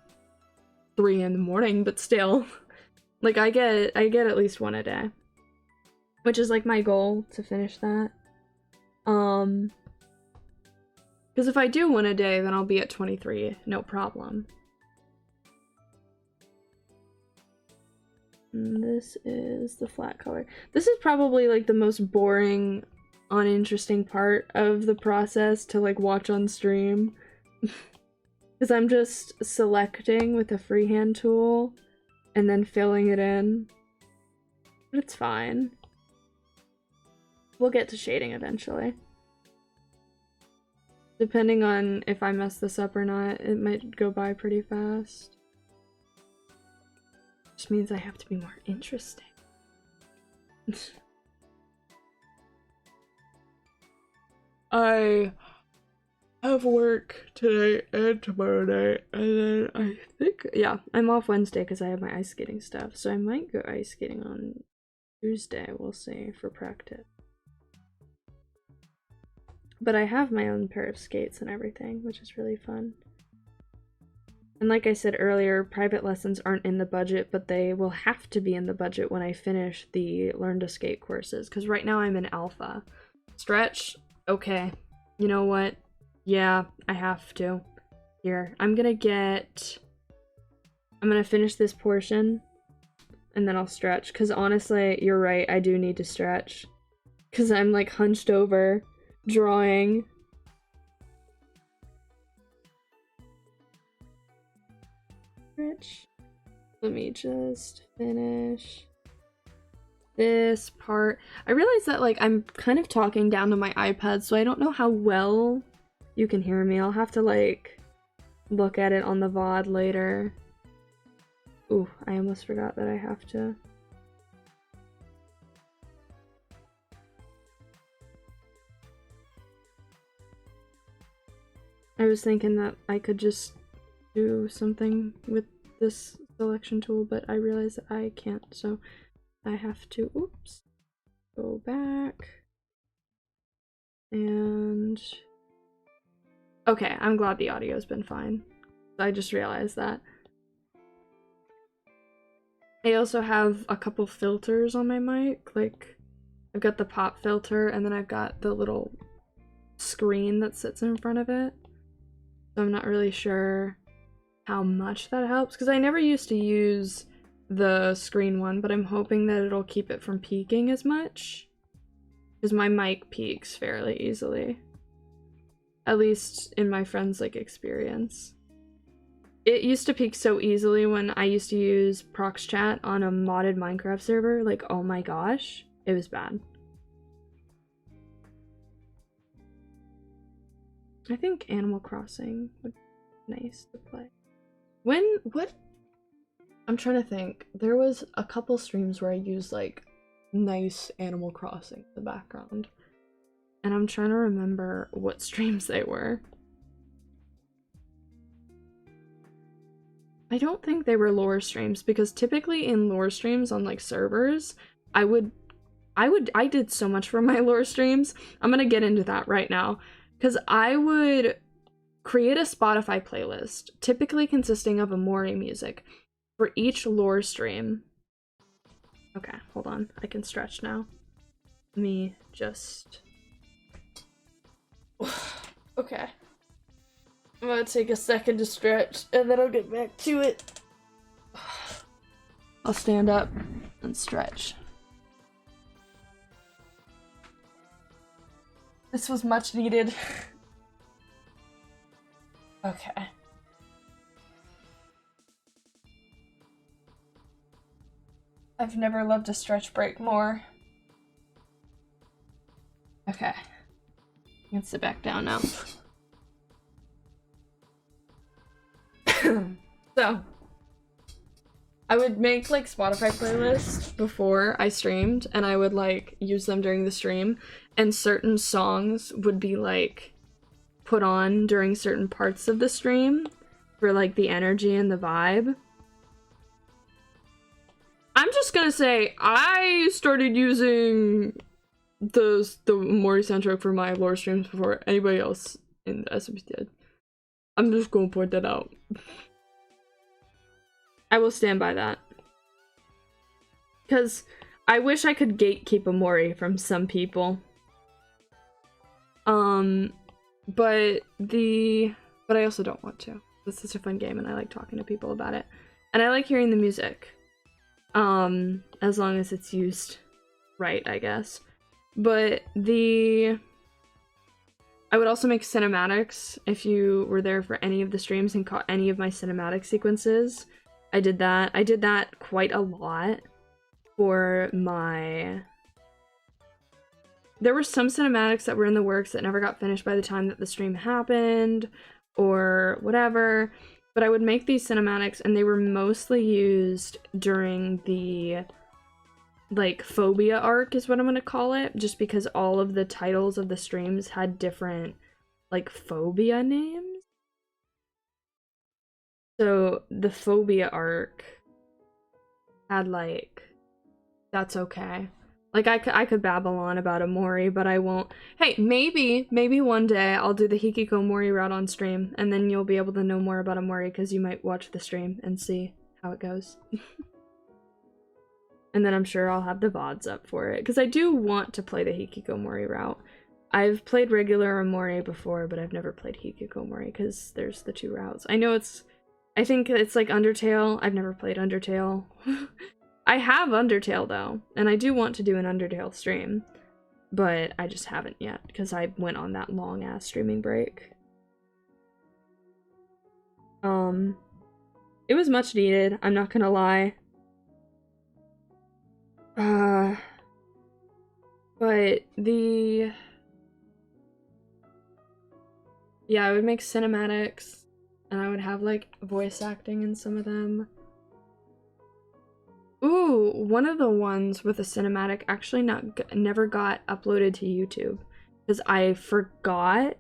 S1: 3 in the morning, but still. Like I get at least one a day. Which is like my goal to finish that. Because if I do one a day, then I'll be at 23, no problem. And this is the flat color. This is probably like the most boring, uninteresting part of the process to like watch on stream. Because I'm just selecting with a freehand tool and then filling it in. But it's fine. We'll get to shading eventually. Depending on if I mess this up or not, it might go by pretty fast. Which means I have to be more interesting. I have work today and tomorrow night, and then I think, yeah, I'm off Wednesday because I have my ice skating stuff, so I might go ice skating on Tuesday, we'll see, for practice. But I have my own pair of skates and everything, which is really fun. And like I said earlier, private lessons aren't in the budget, but they will have to be in the budget when I finish the Learn to Skate courses, because right now I'm in alpha. Stretch? Okay. You know what? Yeah, I have to. Here, I'm gonna finish this portion, and then I'll stretch, because honestly, you're right, I do need to stretch. Because I'm like hunched over, drawing. Let me just finish this part. I realize that like I'm kind of talking down to my iPad, so I don't know how well you can hear me. I'll have to like look at it on the VOD later. Ooh, I almost forgot that I have to. I was thinking that I could just do something with this selection tool, but I realize that I can't, so I have to, oops, go back. And okay, I'm glad the audio's been fine. I just realized that. I also have a couple filters on my mic. Like, I've got the pop filter, and then I've got the little screen that sits in front of it. So I'm not really sure how much that helps, because I never used to use the screen one, but I'm hoping that it'll keep it from peaking as much, because my mic peaks fairly easily, at least in my friend's like experience. It used to peak so easily when I used to use prox chat on a modded Minecraft server. Like, oh my gosh, it was bad. I think Animal Crossing would be nice to play. What? I'm trying to think. There was a couple streams where I used like nice Animal Crossing in the background. And I'm trying to remember what streams they were. I don't think they were lore streams, because typically in lore streams on like servers, I did so much for my lore streams. I'm gonna get into that right now, because I would create a Spotify playlist, typically consisting of Amori music, for each lore stream. Okay, hold on. I can stretch now. Let me just... Okay. I'm gonna take a second to stretch, and then I'll get back to it. I'll stand up and stretch. This was much needed. Okay. I've never loved a stretch break more. Okay. I can sit back down now. So, I would make like Spotify playlists before I streamed, and I would like use them during the stream, and certain songs would be like put on during certain parts of the stream for like the energy and the vibe. I'm just gonna say I started using the Mori soundtrack for my lore streams before anybody else in the SMP did. I'm just gonna point that out. I will stand by that. Because I wish I could gatekeep Amori from some people. But I also don't want to. It's such a fun game, and I like talking to people about it. And I like hearing the music. As long as it's used right, I guess. But I would also make cinematics if you were there for any of the streams and caught any of my cinematic sequences. I did that. I did that quite a lot for my... There were some cinematics that were in the works that never got finished by the time that the stream happened, or whatever. But I would make these cinematics, and they were mostly used during the, like, phobia arc is what I'm gonna call it, just because all of the titles of the streams had different, like, phobia names. So the phobia arc had, like, that's okay. Like, I could babble on about Amori, but I won't. Hey, maybe one day I'll do the Hikikomori route on stream, and then you'll be able to know more about Amori, because you might watch the stream and see how it goes. And then I'm sure I'll have the VODs up for it, because I do want to play the Hikikomori route. I've played regular Amori before, but I've never played Hikikomori, because there's the two routes. I think it's like Undertale. I've never played Undertale. I have Undertale, though, and I do want to do an Undertale stream, but I just haven't yet, because I went on that long-ass streaming break. It was much needed, I'm not gonna lie. But yeah, I would make cinematics, and I would have, like, voice acting in some of them. Ooh, one of the ones with a cinematic actually never got uploaded to YouTube, because I forgot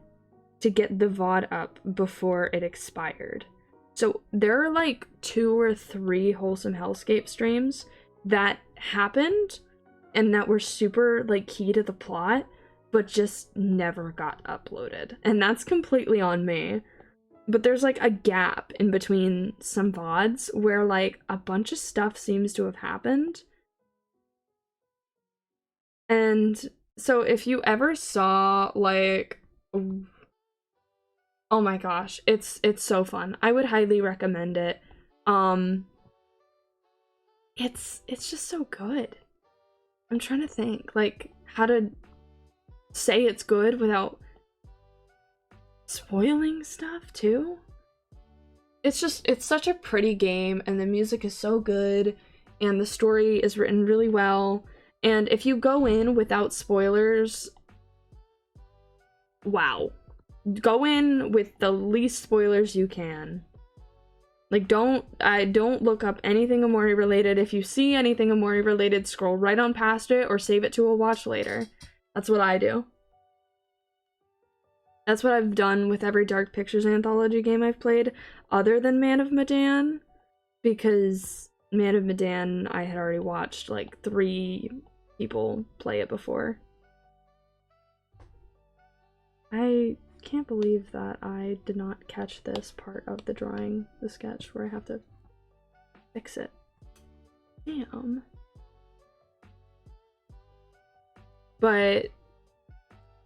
S1: to get the VOD up before it expired. So there are like 2 or 3 Wholesome Hellscape streams that happened and that were super like key to the plot, but just never got uploaded. And that's completely on me. but there's like a gap in between some VODs where like a bunch of stuff seems to have happened. And so if you ever saw like, oh my gosh, it's so fun. I would highly recommend it. It's just so good. I'm trying to think like how to say it's good without spoiling stuff too. It's such a pretty game, and the music is so good, and the story is written really well. And if you go in without spoilers, wow. Go in with the least spoilers you can. Like, don't look up anything Amori related. If you see anything Amori related, scroll right on past it or save it to a watch later. That's what I do. That's what I've done with every Dark Pictures anthology game I've played, other than Man of Medan, because Man of Medan I had already watched like 3 people play it before. I can't believe that I did not catch this part of the drawing, the sketch, where I have to fix it. Damn. But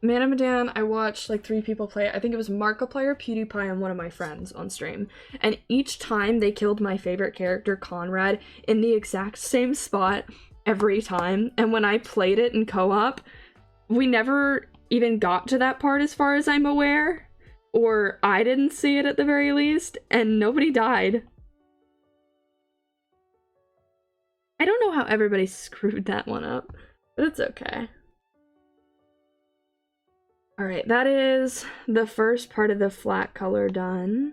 S1: Man of Medan, I watched like 3 people play it. I think it was Markiplier, PewDiePie, and one of my friends on stream. And each time they killed my favorite character, Conrad, in the exact same spot every time. And when I played it in co-op, we never even got to that part as far as I'm aware. Or I didn't see it at the very least, and nobody died. I don't know how everybody screwed that one up, but it's okay. Alright, that is the first part of the flat color done.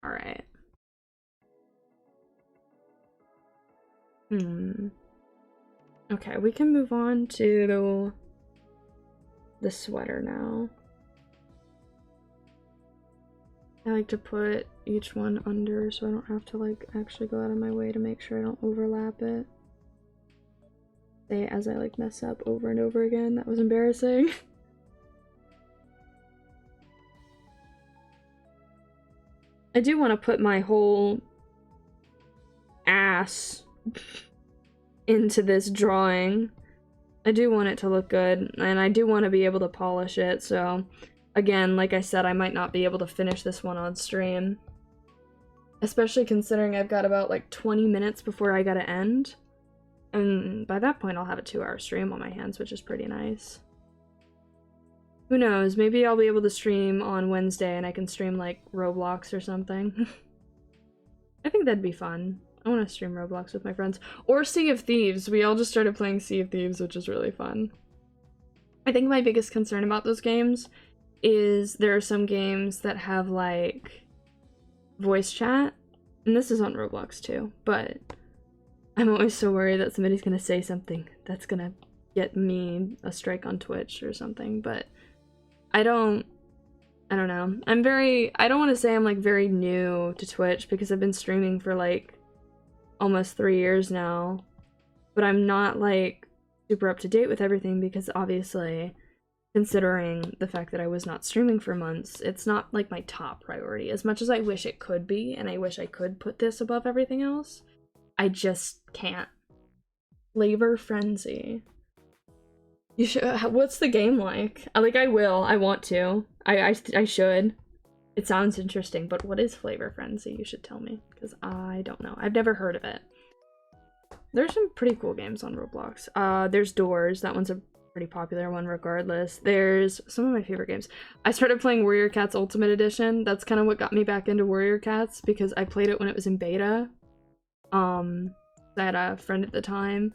S1: Alright. Okay, we can move on to the sweater now. I like to put each one under so I don't have to like actually go out of my way to make sure I don't overlap it. Say it as I like mess up over and over again. That was embarrassing. I do want to put my whole ass into this drawing. I do want it to look good, and I do want to be able to polish it, so again, like I said, I might not be able to finish this one on stream. Especially considering I've got about like 20 minutes before I gotta end. And by that point I'll have a 2-hour stream on my hands, which is pretty nice. Who knows, maybe I'll be able to stream on Wednesday and I can stream like Roblox or something. I think that'd be fun. I want to stream Roblox with my friends. Or Sea of Thieves. We all just started playing Sea of Thieves, which is really fun. I think my biggest concern about those games is there are some games that have, like, voice chat. And this is on Roblox, too. But I'm always so worried that somebody's gonna say something that's gonna get me a strike on Twitch or something. But I don't know. I don't want to say I'm, like, very new to Twitch because I've been streaming for, like, almost 3 years now, but I'm not like super up to date with everything because obviously, considering the fact that I was not streaming for months, it's not like my top priority. As much as I wish it could be, and I wish I could put this above everything else, I just can't. Flavor Frenzy. You should. What's the game like? I want to. I should. It sounds interesting, but what is Flavor Frenzy? You should tell me, because I don't know. I've never heard of it. There's some pretty cool games on Roblox. There's Doors. That one's a pretty popular one regardless. There's some of my favorite games. I started playing Warrior Cats Ultimate Edition. That's kind of what got me back into Warrior Cats, because I played it when it was in beta. I had a friend at the time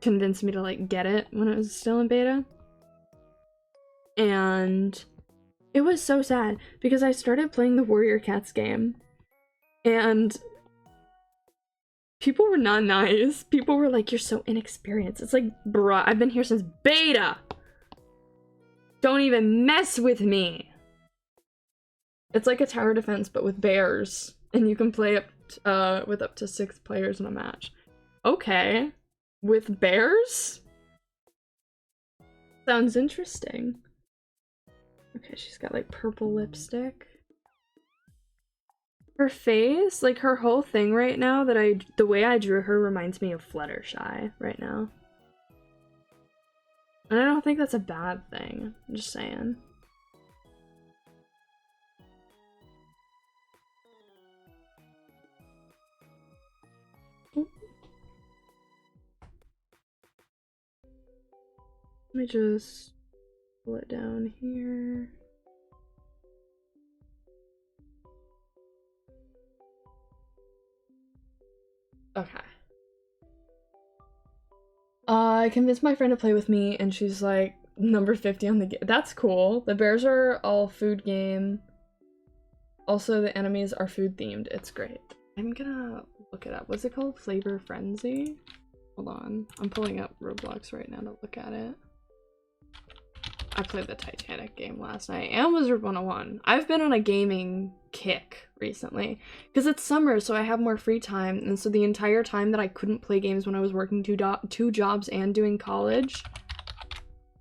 S1: convinced me to, like, get it when it was still in beta. And it was so sad, because I started playing the Warrior Cats game, and people were not nice. People were like, you're so inexperienced. It's like, bruh, I've been here since beta! Don't even mess with me! It's like a tower defense, but with bears, and you can play up with up to 6 players in a match. Okay. With bears? Sounds interesting. Okay, she's got like purple lipstick. Her face, like her whole thing right now the way I drew her reminds me of Fluttershy right now. And I don't think that's a bad thing. I'm just saying. Let me just pull it down here. Okay. I convinced my friend to play with me, and she's like, number 50 on the game. That's cool. The bears are all food game. Also, the enemies are food themed. It's great. I'm gonna look it up. What's it called? Flavor Frenzy? Hold on. I'm pulling up Roblox right now to look at it. I played the Titanic game last night and Wizard 101. I've been on a gaming kick recently because it's summer, so I have more free time, and so the entire time that I couldn't play games when I was working two jobs and doing college,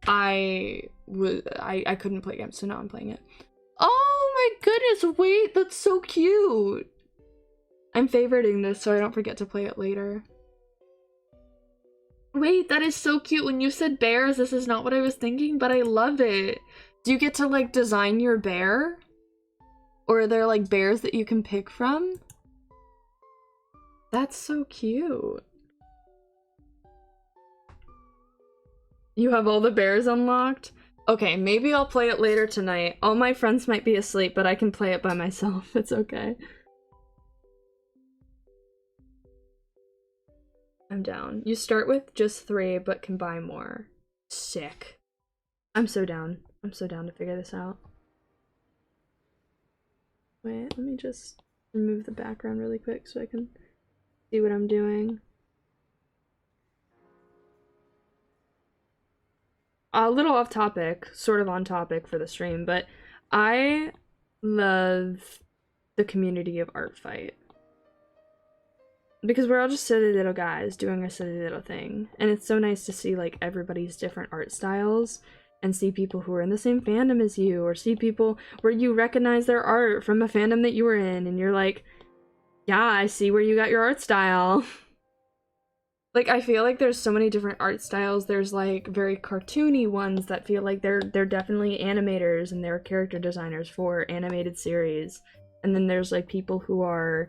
S1: I couldn't play games, so now I'm playing it. Oh my goodness, wait, that's so cute. I'm favoriting this so I don't forget to play it later. Wait, that is so cute. When you said bears, this is not what I was thinking, but I love it. Do you get to like design your bear? Or are there like bears that you can pick from? That's so cute. You have all the bears unlocked? Okay, maybe I'll play it later tonight. All my friends might be asleep, but I can play it by myself. It's okay. I'm down. You start with just 3, but can buy more. Sick. I'm so down. I'm so down to figure this out. Wait, let me just remove the background really quick so I can see what I'm doing. A little off topic, sort of on topic for the stream, but I love the community of Artfight. Because we're all just silly little guys doing our silly little thing. And it's so nice to see like everybody's different art styles and see people who are in the same fandom as you, or see people where you recognize their art from a fandom that you were in and you're like, yeah, I see where you got your art style. Like, I feel like there's so many different art styles. There's like very cartoony ones that feel like they're definitely animators and they're character designers for animated series. And then there's like people who are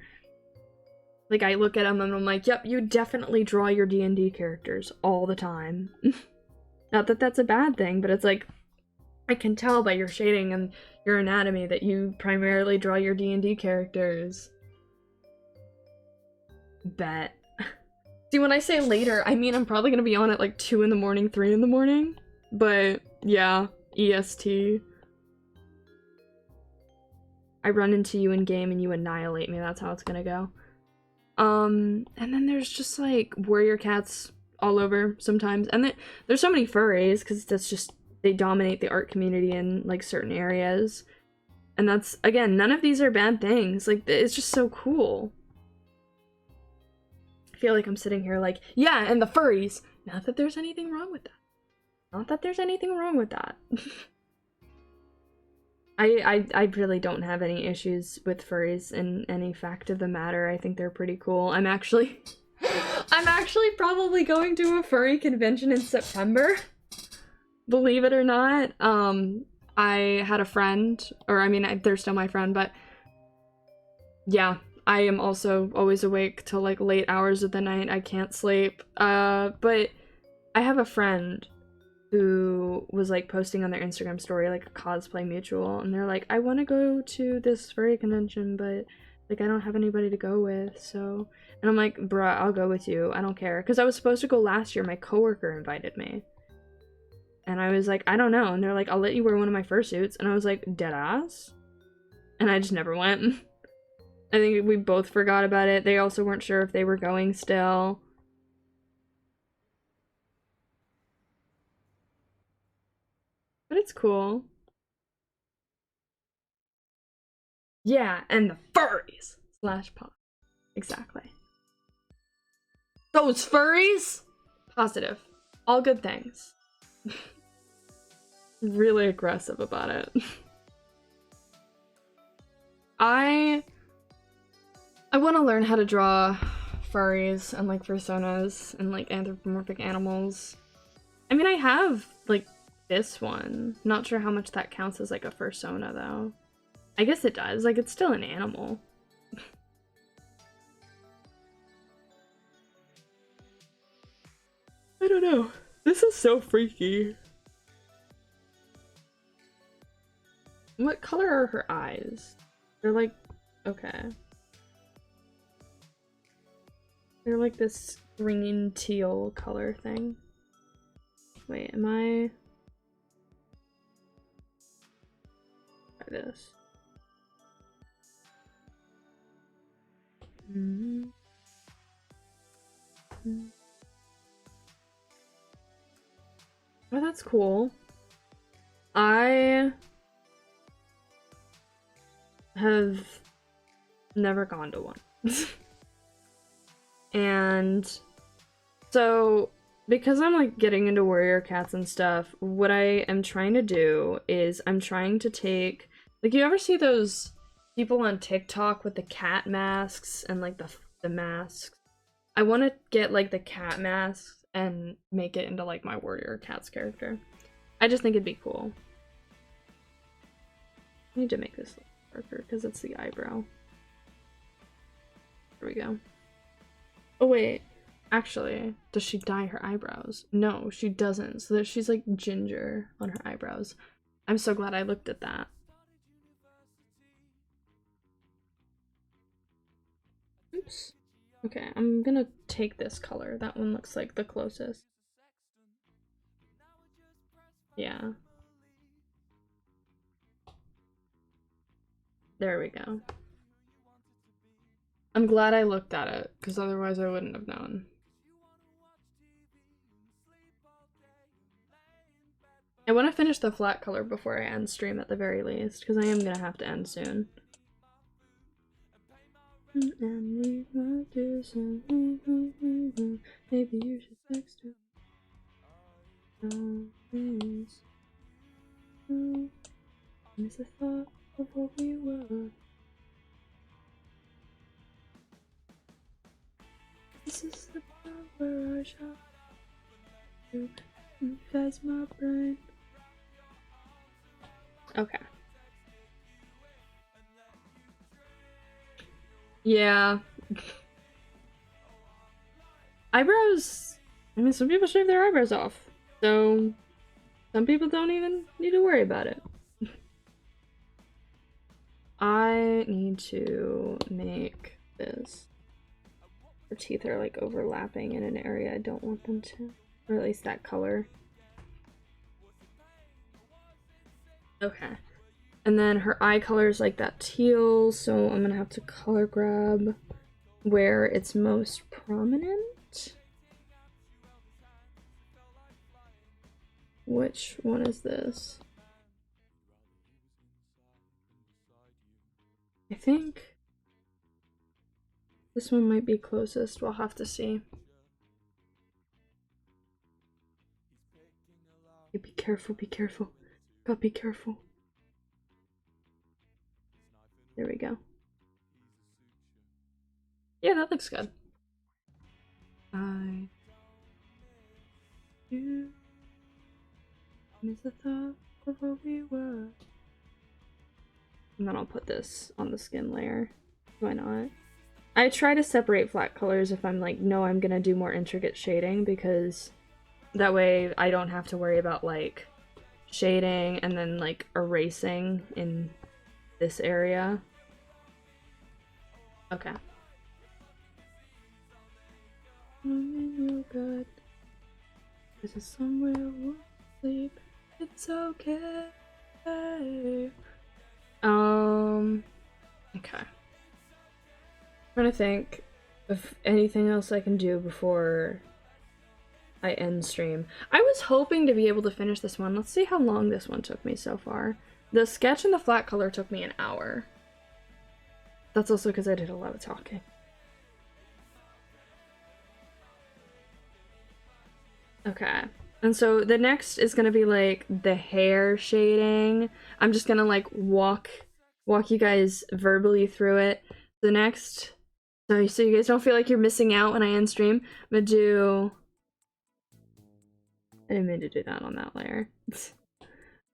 S1: like, I look at them and I'm like, yep, you definitely draw your D&D characters all the time. Not that that's a bad thing, but it's like, I can tell by your shading and your anatomy that you primarily draw your D&D characters. Bet. See, when I say later, I mean I'm probably gonna be on at like 2 in the morning, 3 in the morning. But, yeah, EST. I run into you in game and you annihilate me, that's how it's gonna go. And then there's just like warrior cats all over sometimes, and there's so many furries because that's just, they dominate the art community in like certain areas, and that's, again, none of these are bad things. Like, it's just so cool. I feel like I'm sitting here like, yeah, and the furries. Not that there's anything wrong with that. Not that there's anything wrong with that. I really don't have any issues with furries in any fact of the matter. I think they're pretty cool. I'm actually probably going to a furry convention in September. Believe it or not. I had a friend, or I mean, they're still my friend, but yeah, I am also always awake till like late hours of the night. I can't sleep. But I have a friend who was like posting on their Instagram story like a cosplay mutual, and they're like, I want to go to this furry convention, but like I don't have anybody to go with, so, and I'm like, bruh, I'll go with you, I don't care, because I was supposed to go last year. My coworker invited me, and I was like, I don't know, and they're like, I'll let you wear one of my fursuits, and I was like, deadass, and I just never went. I think we both forgot about it. They also weren't sure if they were going still. But it's cool. Yeah, and the furries! Slash pop. Exactly. Those furries? Positive. All good things. really aggressive about it. I want to learn how to draw furries and like personas and like anthropomorphic animals. I mean, I have like this one. Not sure how much that counts as like a fursona though. I guess it does. Like, it's still an animal. I don't know. This is so freaky. What color are her eyes? They're like, okay. They're like this green teal color thing. Wait, am I? Try this. Oh, that's cool. I have never gone to one. And so, because I'm like getting into warrior cats and stuff, what I am trying to do is I'm trying to take, like, you ever see those people on TikTok with the cat masks and like the masks? I want to get like the cat masks and make it into like my warrior cats character. I just think it'd be cool. I need to make this darker because it's the eyebrow. There we go. Oh wait, actually, does she dye her eyebrows? No, she doesn't. So that she's like ginger on her eyebrows. I'm so glad I looked at that. Oops. Okay, I'm gonna take this color. That one looks like the closest. Yeah. There we go. I'm glad I looked at it, because otherwise I wouldn't have known. I want to finish the flat color before I end stream at the very least, because I am gonna have to end soon. Maybe you should text her. Miss the thought of what we were. This is the power I shall do. That's my brain. Okay. Yeah. Eyebrows. I mean, some people shave their eyebrows off. So, some people don't even need to worry about it. I need to make this. Her teeth are like overlapping in an area I don't want them to. Or at least that color. Okay. And then her eye color is like that teal, so I'm gonna have to color grab where it's most prominent. Which one is this? I think this one might be closest. We'll have to see. Yeah, be careful, be careful. God, be careful. There we go. Yeah, that looks good. I do miss the thought of what we were. And then I'll put this on the skin layer. Why not? I try to separate flat colors if I'm like, no, I'm gonna do more intricate shading, because that way I don't have to worry about like shading and then like erasing in this area. Okay. I'm in your gut. This is somewhere we'll sleep. It's okay. Okay. I'm trying to think of anything else I can do before I end stream. I was hoping to be able to finish this one. Let's see how long this one took me so far. The sketch and the flat color took me an hour. That's also because I did a lot of talking. Okay. And so the next is gonna be like the hair shading. I'm just gonna like walk you guys verbally through it. The next, so you guys don't feel like you're missing out when I end stream, I'm gonna do, I didn't mean to do that on that layer. I'm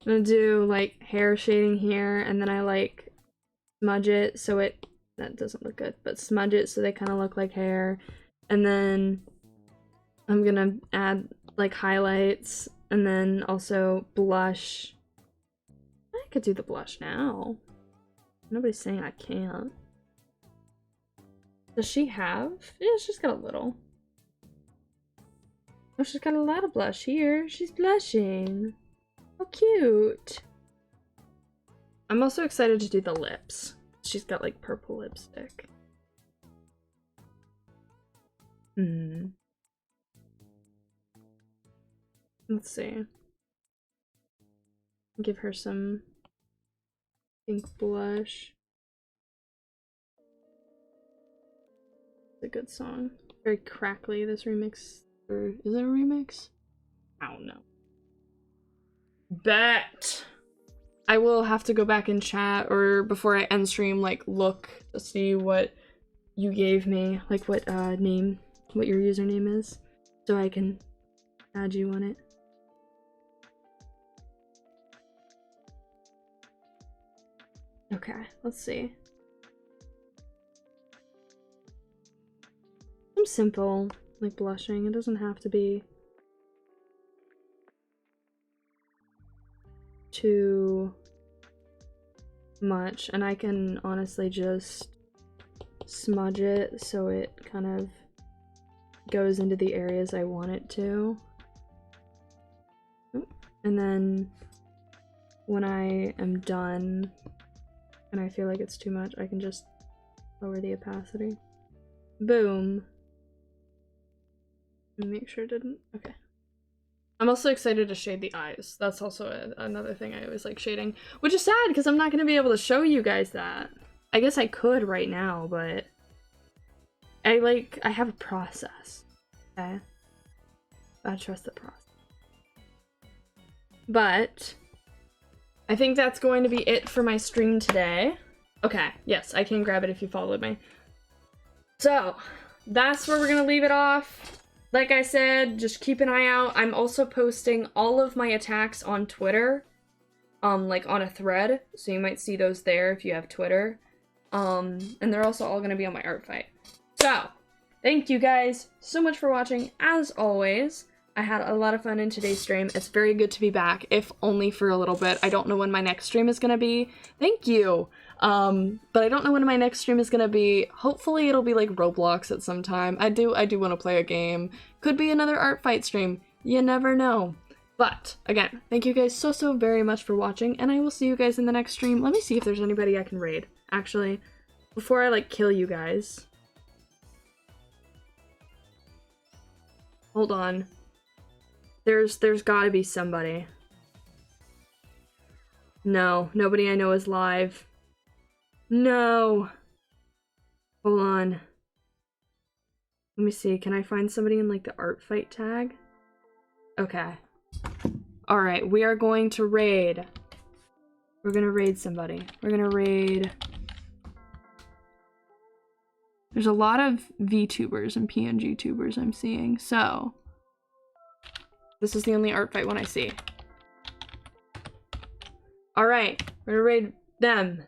S1: gonna do like hair shading here, and then I like smudge it so it, that doesn't look good, but smudge it so they kind of look like hair. And then I'm gonna add like highlights, and then also blush. I could do the blush now. Nobody's saying I can't. Does she have? Yeah, she's got a little. Oh, she's got a lot of blush here. She's blushing. How cute. I'm also excited to do the lips. She's got like purple lipstick. Let's see. Give her some pink blush. It's a good song. Very crackly, this remix. Or is it a remix? I don't know. Bet! I will have to go back and chat, or before I end stream, like, look to see what you gave me. Like, what, name, what your username is. So I can add you on it. Okay, let's see. Some simple, like, blushing. It doesn't have to be too much, and I can honestly just smudge it so it kind of goes into the areas I want it to. And then when I am done and I feel like it's too much, I can just lower the opacity. Boom. Make sure it didn't. Okay. I'm also excited to shade the eyes. That's also another thing I always like shading, which is sad because I'm not going to be able to show you guys that. I guess I could right now, but I have a process. Okay? I trust the process. But I think that's going to be it for my stream today. Okay, yes, I can grab it if you followed me. So, that's where we're going to leave it off. Like I said, just keep an eye out. I'm also posting all of my attacks on Twitter, like on a thread, so you might see those there if you have Twitter. And they're also all gonna be on my Artfight. So, thank you guys so much for watching. As always, I had a lot of fun in today's stream. It's very good to be back, if only for a little bit. I don't know when my next stream is gonna be. Thank you! But I don't know when my next stream is gonna be. Hopefully it'll be like Roblox at some time. I do want to play a game. Could be another Artfight stream. You never know. But, again, thank you guys so very much for watching, and I will see you guys in the next stream. Let me see if there's anybody I can raid, actually, before I, like, kill you guys. Hold on. There's gotta be somebody. No, nobody I know is live. No! Hold on. Let me see, can I find somebody in, like, the Artfight tag? Okay. Alright, we are going to raid. We're gonna raid somebody. We're gonna raid... There's a lot of VTubers and PNG tubers I'm seeing, so... This is the only Artfight one I see. Alright, we're gonna raid them.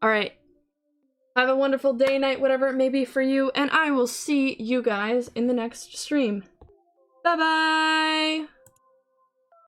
S1: Alright. Have a wonderful day, night, whatever it may be for you, and I will see you guys in the next stream. Bye-bye!